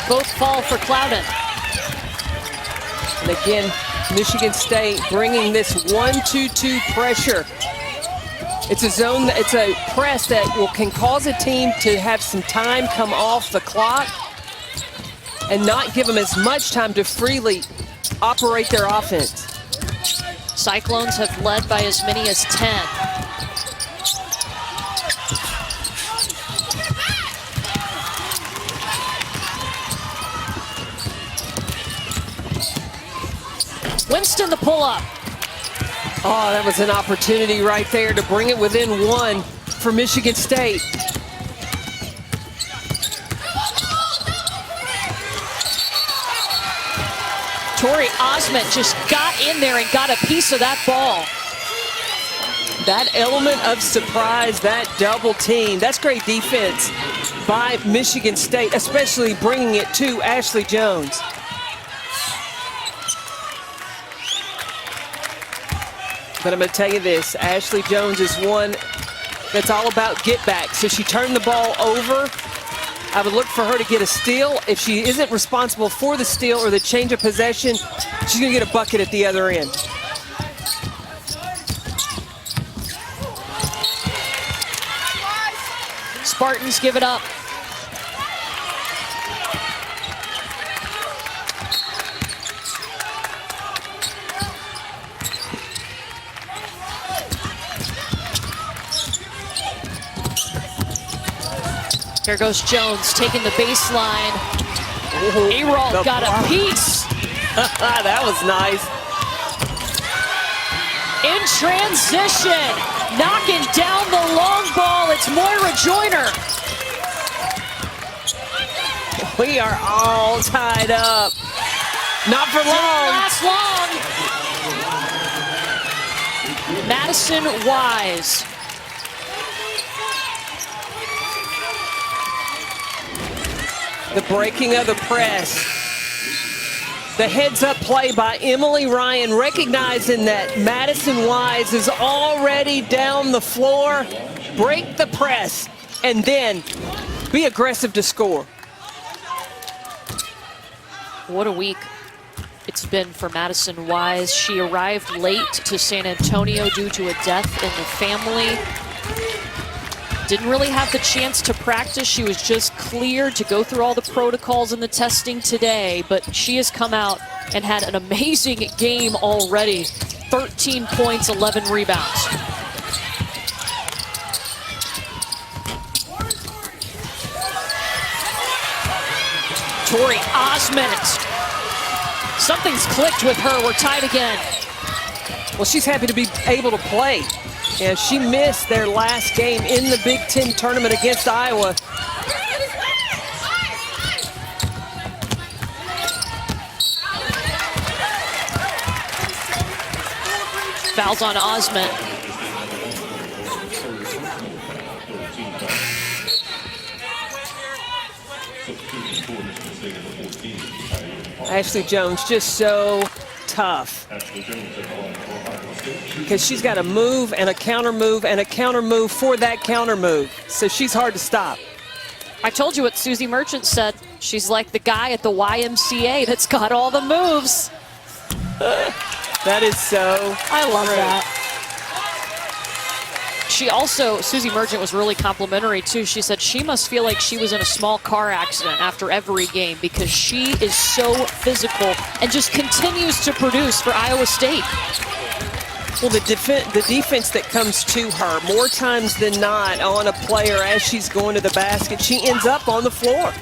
Both fall for Clouden. And again, Michigan State bringing this 1-2-2 pressure. It's a zone, it's a press that can cause a team to have some time come off the clock and not give them as much time to freely operate their offense. Cyclones have led by as many as 10. Winston the pull-up. Oh, that was an opportunity right there to bring it within 1 for Michigan State. Tori Osment just got in there and got a piece of that ball. That element of surprise, that double team, that's great defense by Michigan State, especially bringing it to Ashley Jones. But I'm going to tell you this, Ashley Jones is one that's all about get back. So she turned the ball over. I would look for her to get a steal. If she isn't responsible for the steal or the change of possession, she's going to get a bucket at the other end. Spartans give it up. Here goes Jones taking the baseline. Arol got a piece. That was nice. In transition, knocking down the long ball. It's Moira Joyner. We are all tied up. Not for long. Didn't last long. Madison Wise. The breaking of the press. The heads-up play by Emily Ryan, recognizing that Madison Wise is already down the floor. Break the press, and then be aggressive to score. What a week it's been for Madison Wise. She arrived late to San Antonio due to a death in the family. Didn't really have the chance to practice. She was just cleared to go through all the protocols and the testing today, but she has come out and had an amazing game already. 13 points, 11 rebounds. Tori Osment. Something's clicked with her. We're tied again. Well, she's happy to be able to play. Yeah, she missed their last game in the Big Ten tournament against Iowa. Fouls on Osment. Ashley Jones just so tough, because she's got a move and a counter move and a counter move for that counter move. So she's hard to stop. I told you what Susie Merchant said. She's like the guy at the YMCA that's got all the moves. That is so I love true. that. She also, Susie Merchant was really complimentary too. She said she must feel like she was in a small car accident after every game because she is so physical and just continues to produce for Iowa State. Well, the defense that comes to her more times than not on a player as she's going to the basket, she ends up on the floor.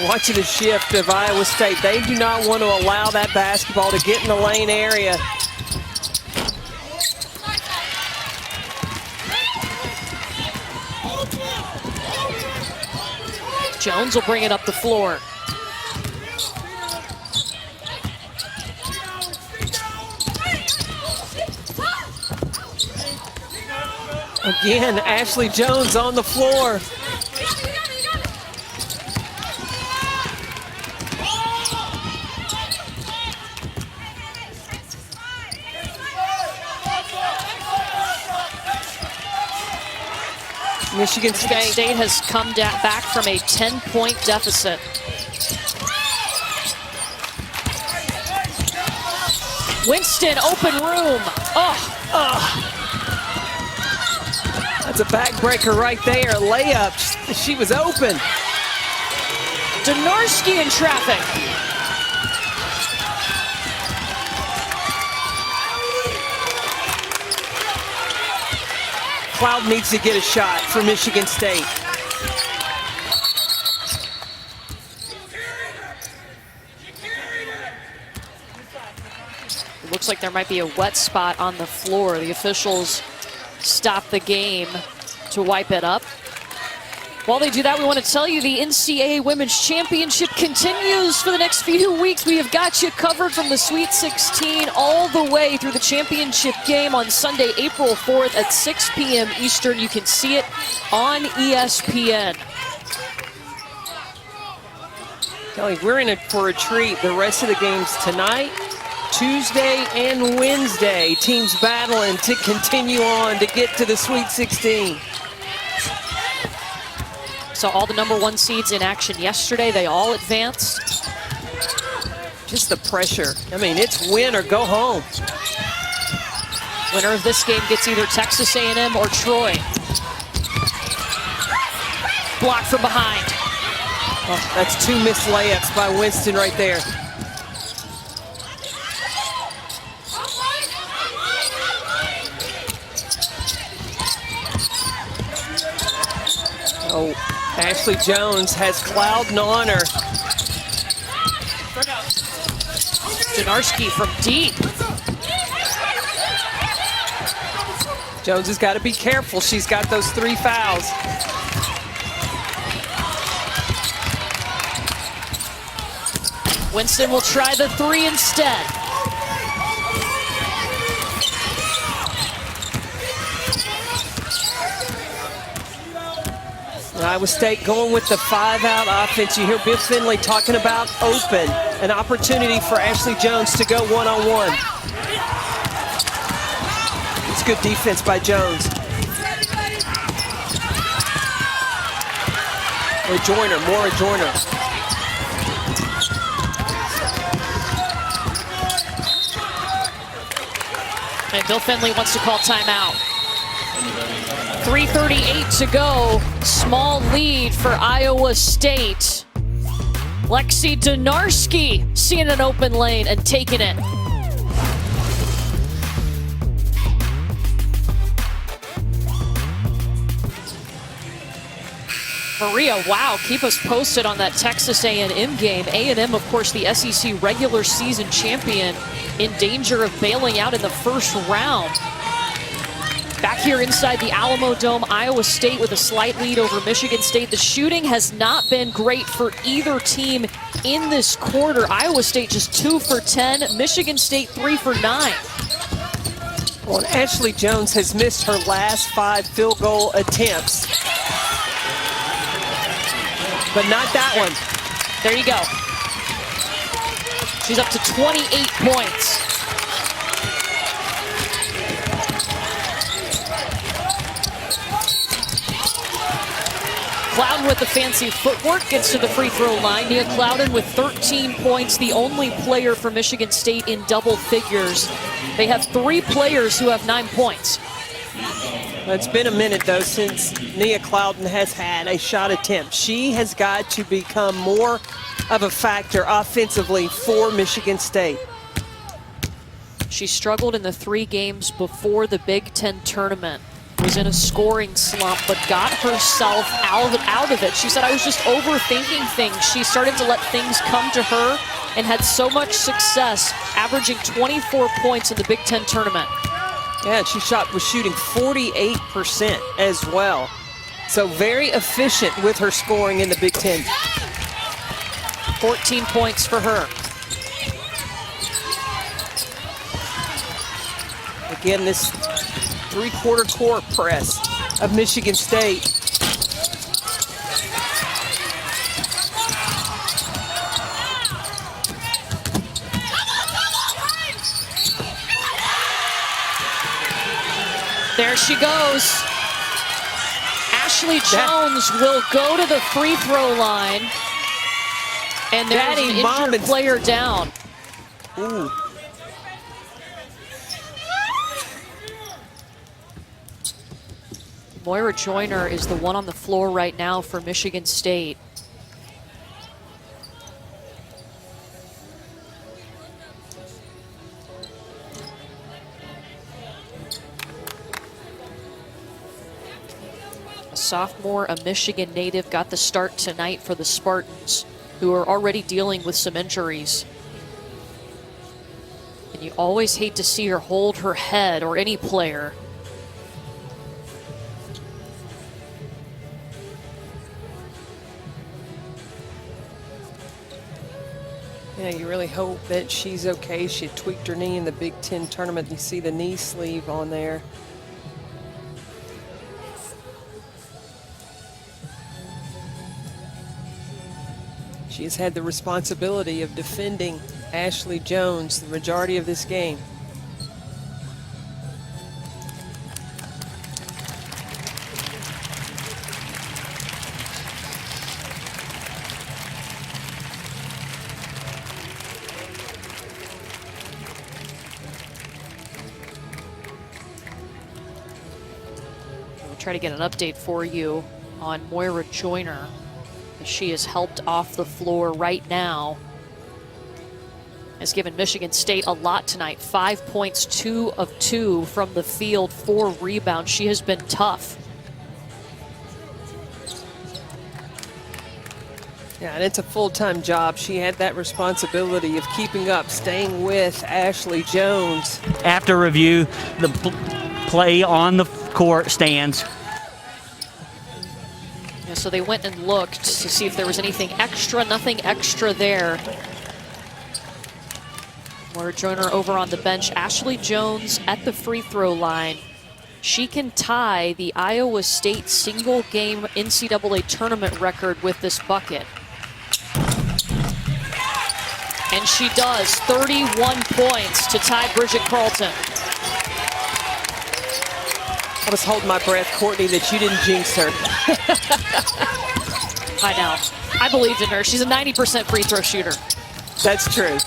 Watching the shift of Iowa State. They do not want to allow that basketball to get in the lane area. Jones will bring it up the floor. Again, Ashley Jones on the floor. Michigan State has come back from a 10-point deficit. Winston, open room. That's a backbreaker right there. A layup. She was open. Donarski in traffic. Cloud needs to get a shot for Michigan State. It looks like there might be a wet spot on the floor. The officials stop the game to wipe it up. While they do that, we want to tell you the NCAA Women's Championship continues for the next few weeks. We have got you covered from the Sweet 16 all the way through the championship game on Sunday, April 4th at 6 p.m. Eastern. You can see it on ESPN. Kelly, we're in it for a treat. The rest of the games tonight, Tuesday and Wednesday. Teams battling to continue on to get to the Sweet 16. So all the #1 seeds in action yesterday, they all advanced. Just the pressure. I mean, it's win or go home. Winner of this game gets either Texas A&M or Troy. Blocked from behind. Oh, that's 2 missed layups by Winston right there. Oh, Ashley Jones has Clouden on her. Donarski from deep. Jones has got to be careful. She's got those 3 fouls. Winston will try the 3 instead. Iowa State going with the 5-out offense. You hear Bill Finley talking about open, an opportunity for Ashley Jones to go one-on-one. It's good defense by Jones. Moira Joyner. And Bill Finley wants to call timeout. 3:38 to go. Small lead for Iowa State. Lexi Donarski seeing an open lane and taking it. Maria, wow, keep us posted on that Texas A&M game. A&M, of course, the SEC regular season champion, in danger of bailing out in the first round. Back here inside the Alamo Dome, Iowa State with a slight lead over Michigan State. The shooting has not been great for either team in this quarter. Iowa State just 2 for 10, Michigan State 3 for 9. Well, and Ashley Jones has missed her last 5 field goal attempts. But not that one. There you go. She's up to 28 points. Clouden with the fancy footwork gets to the free throw line. Nia Clouden with 13 points, the only player for Michigan State in double figures. They have 3 players who have 9 points. It's been a minute, though, since Nia Clouden has had a shot attempt. She has got to become more of a factor offensively for Michigan State. She struggled in the 3 games before the Big Ten tournament. Was in a scoring slump, but got herself out of it. She said, I was just overthinking things. She started to let things come to her and had so much success, averaging 24 points in the Big Ten tournament. Yeah, and she was shooting 48% as well. So very efficient with her scoring in the Big Ten. 14 points for her. Again, this 3-quarter court press of Michigan State. There she goes. Ashley Jones will go to the free throw line. And there's an injured player down. Ooh. Moira Joyner is the one on the floor right now for Michigan State. A sophomore, a Michigan native, got the start tonight for the Spartans, who are already dealing with some injuries. And you always hate to see her hold her head, or any player. Yeah, you really hope that she's okay. She had tweaked her knee in the Big Ten tournament. You see the knee sleeve on there. She has had the responsibility of defending Ashley Jones the majority of this game. We'll try to get an update for you on Moira Joyner. She is helped off the floor right now. Has given Michigan State a lot tonight. 5 points, 2 of 2 from the field, 4 rebounds. She has been tough. Yeah, and it's a full-time job. She had that responsibility of keeping up, staying with Ashley Jones. After review, the play on the court stands. So they went and looked to see if there was anything extra. Nothing extra there. Moira Joyner over on the bench. Ashley Jones at the free throw line. she can tie the Iowa State single-game NCAA tournament record with this bucket. And she does, 31 points to tie Bridget Carlton. I was holding my breath, Courtney, that you didn't jinx her. I know. I believed in her. She's a 90% free throw shooter. That's true.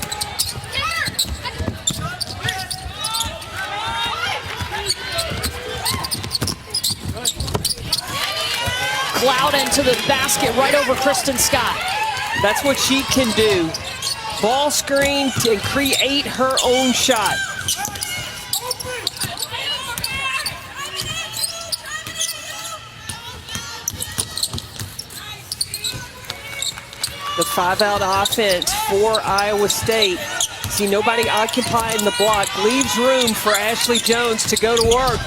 Cloud into the basket right over Kristen Scott. That's what she can do. Ball screen and create her own shot. The 5-out offense for Iowa State. See nobody occupying the block. Leaves room for Ashley Jones to go to work.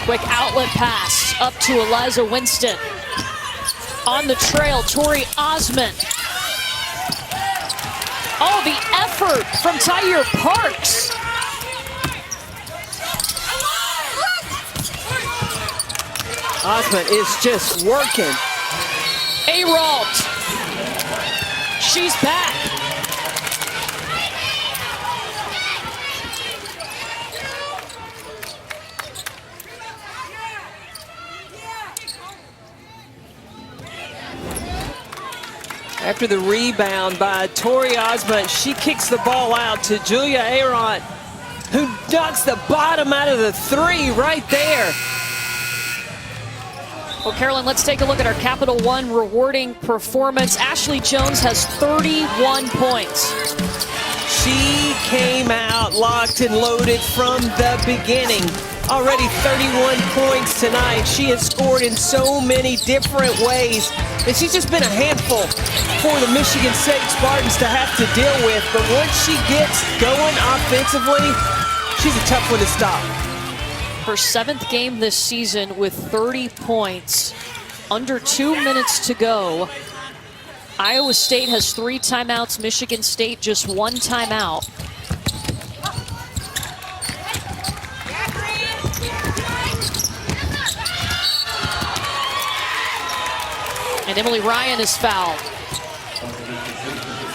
Quick outlet pass up to Eliza Winston. On the trail, Tori Osman. Oh, the effort from Tyre Parks. Osman is just working. Aralt. She's back. After the rebound by Tori Osman, she kicks the ball out to Julia Arant, who ducks the bottom out of the three right there. Well, Carolyn, let's take a look at our Capital One rewarding performance. Ashley Jones has 31 points. She came out locked and loaded from the beginning. Already 31 points tonight. She has scored in so many different ways. And she's just been a handful for the Michigan State Spartans to have to deal with. But once she gets going offensively, she's a tough one to stop. Her 7th game this season with 30 points. Under 2 minutes to go. Iowa State has 3 timeouts. Michigan State just 1 timeout. And Emily Ryan is fouled.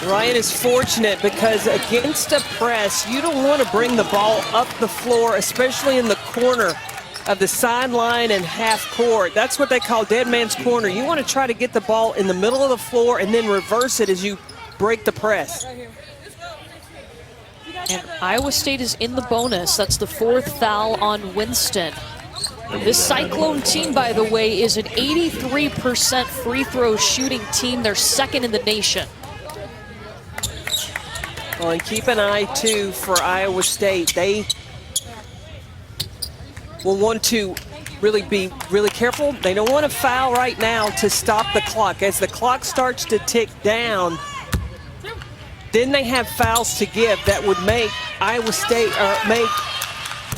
Ryan is fortunate because against a press, you don't want to bring the ball up the floor, especially in the corner of the sideline and half court. That's what they call dead man's corner. You want to try to get the ball in the middle of the floor and then reverse it as you break the press. And Iowa State is in the bonus. That's the 4th foul on Winston. This Cyclone team, by the way, is an 83% free throw shooting team. They're 2nd in the nation. Well, and keep an eye, too, for Iowa State. They will want to really be really careful. They don't want to foul right now to stop the clock. As the clock starts to tick down, then they have fouls to give that would make Iowa State, or make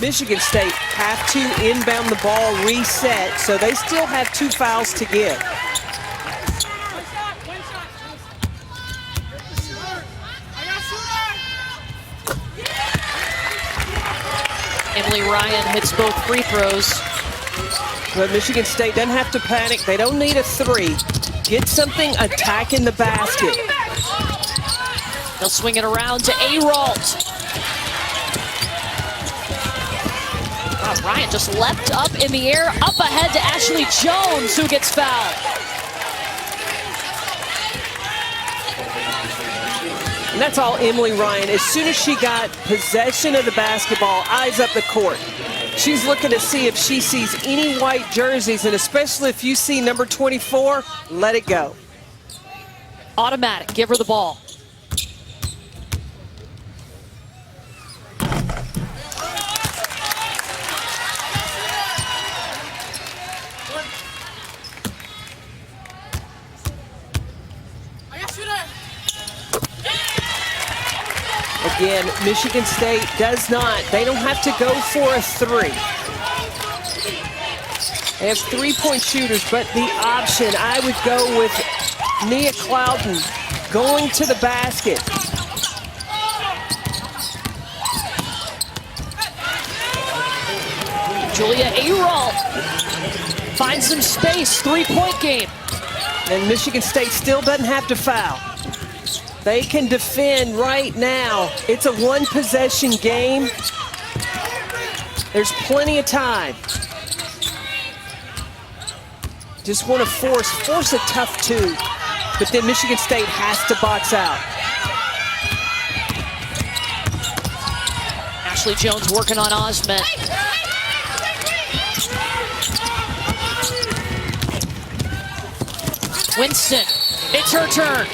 Michigan State have to inbound the ball, reset. So they still have 2 fouls to give. Emily Ryan hits both free throws. But Michigan State doesn't have to panic. They don't need a 3. Get something attacking the basket. They'll swing it around to Aralt. Wow, Ryan just leapt up in the air, up ahead to Ashley Jones, who gets fouled. And that's all Emily Ryan. As soon as she got possession of the basketball, eyes up the court. She's looking to see if she sees any white jerseys, and especially if you see number 24, let it go. Automatic, give her the ball. Again, Michigan State does not. They don't have to go for a 3. They have 3-point shooters, but the option, I would go with Nia Clouden going to the basket. Julia Ayral finds some space, three-point game. And Michigan State still doesn't have to foul. They can defend right now. It's a one-possession game. There's plenty of time. Just want to force a tough two. But then Michigan State has to box out. Ashley Jones working on Osment. Winston, it's her turn.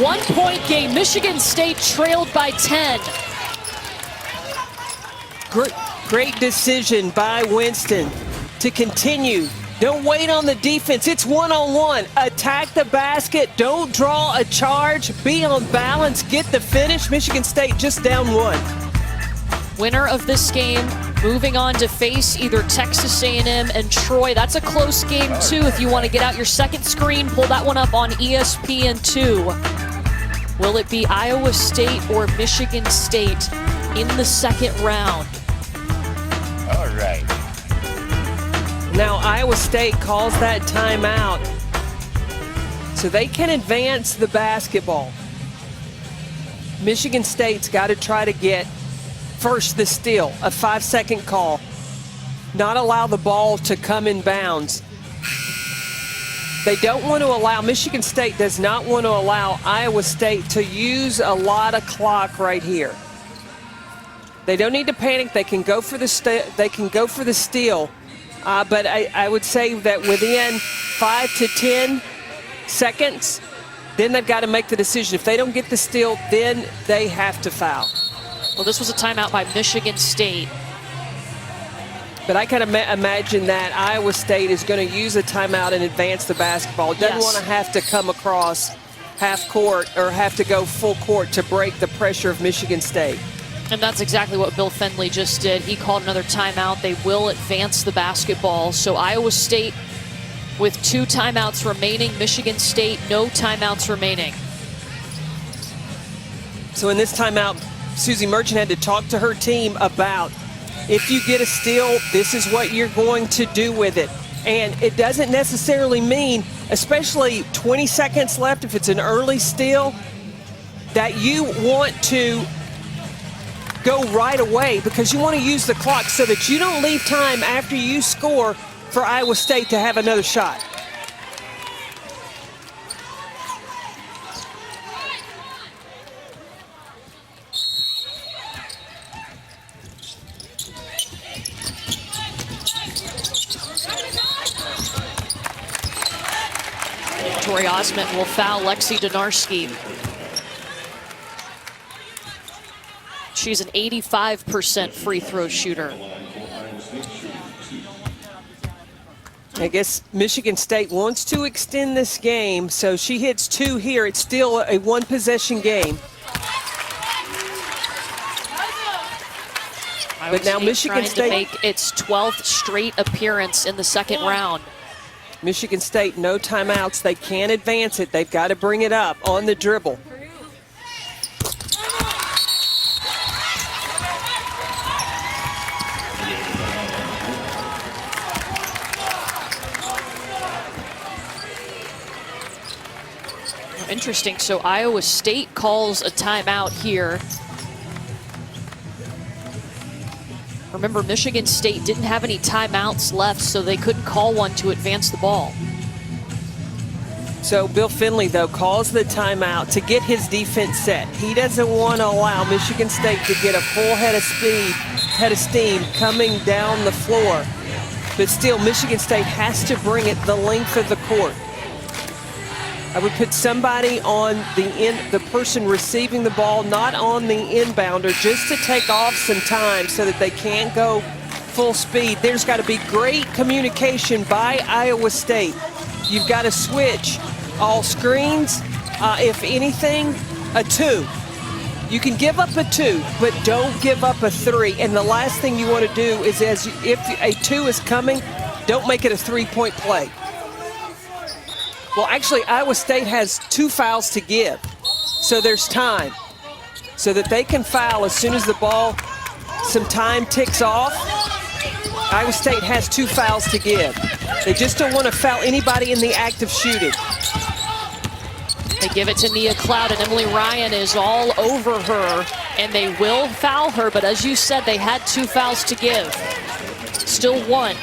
1 point game, Michigan State trailed by 10. Great decision by Winston to continue. Don't wait on the defense. It's one-on-one. Attack the basket. Don't draw a charge. Be on balance. Get the finish. Michigan State just down one. Winner of this game moving on to face either Texas A&M and Troy. That's a close game too. If you want to get out your second screen, pull that one up on ESPN2. Will it be Iowa State or Michigan State in the second round? All right. Now Iowa State calls that timeout so they can advance the basketball. Michigan State's got to try to get first the steal, a 5-second call. Not allow the ball to come in bounds. They don't want to allow, Michigan State does not want to allow Iowa State to use a lot of clock right here. They don't need to panic. They can go for the steal. But I would say that within 5 to 10 seconds, then they've got to make the decision. If they don't get the steal, then they have to foul. Well, this was a timeout by Michigan State. But I can imagine that Iowa State is going to use a timeout and advance the basketball. Doesn't want to have to come across half court or have to go full court to break the pressure of Michigan State. And that's exactly what Bill Fenley just did. He called another timeout. They will advance the basketball. So Iowa State with 2 timeouts remaining. Michigan State, no timeouts remaining. So in this timeout, Susie Merchant had to talk to her team about if you get a steal, this is what you're going to do with it. And it doesn't necessarily mean, especially 20 seconds left, if it's an early steal, that you want to go right away, because you want to use the clock so that you don't leave time after you score for Iowa State to have another shot. Tori Osment will foul Lexi Donarski. She's an 85% free throw shooter. I guess Michigan State wants to extend this game, so she hits 2 here. It's still a one-possession game. But now Michigan State to make its 12th straight appearance in the second round. Michigan State, no timeouts. They can't advance it. They've got to bring it up on the dribble. Interesting. So Iowa State calls a timeout here. Remember, Michigan State didn't have any timeouts left, so they couldn't call one to advance the ball. So Bill Fenley, though, calls the timeout to get his defense set. He doesn't want to allow Michigan State to get a full head of steam coming down the floor. But still, Michigan State has to bring it the length of the court. I would put somebody on the person receiving the ball, not on the inbounder, just to take off some time so that they can't go full speed. There's got to be great communication by Iowa State. You've got to switch all screens. If anything, a 2. You can give up a 2, but don't give up a 3. And the last thing you want to do is, if a 2 is coming, don't make it a 3-point play. Well, actually, Iowa State has 2 fouls to give, so there's time so that they can foul as soon as the ball some time ticks off, Iowa State has 2 fouls to give. They just don't want to foul anybody in the act of shooting. They give it to Nia Cloud, and Emily Ryan is all over her, and they will foul her, but as you said, they had 2 fouls to give. Still 1.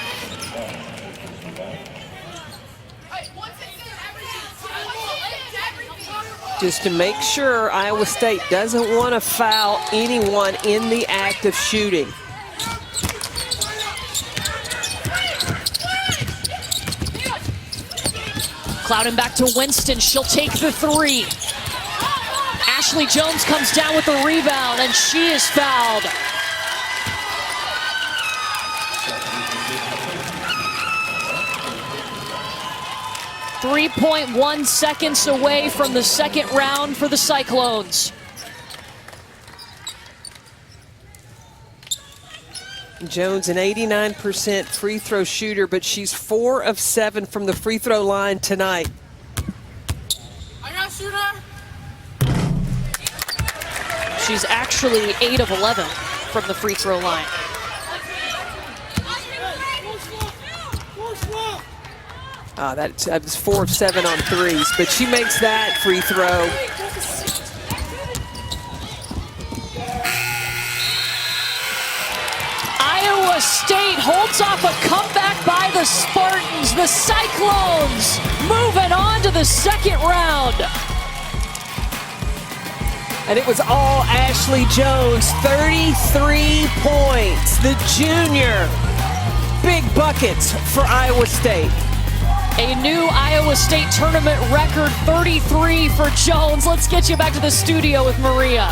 Just to make sure Iowa State doesn't want to foul anyone in the act of shooting. Clouden back to Winston. She'll take the 3. Ashley Jones comes down with the rebound, and she is fouled. .1 seconds away from the second round for the Cyclones. Jones, an 89% free throw shooter, but she's 4 of 7 from the free throw line tonight. I got shooter. She's actually 8 of 11 from the free throw line. That was 4 of 7 on threes, but she makes that free throw. Iowa State holds off a comeback by the Spartans. The Cyclones moving on to the second round. And it was all Ashley Jones, 33 points. The junior, big buckets for Iowa State. A new Iowa State tournament record, 33 for Jones. Let's get you back to the studio with Maria.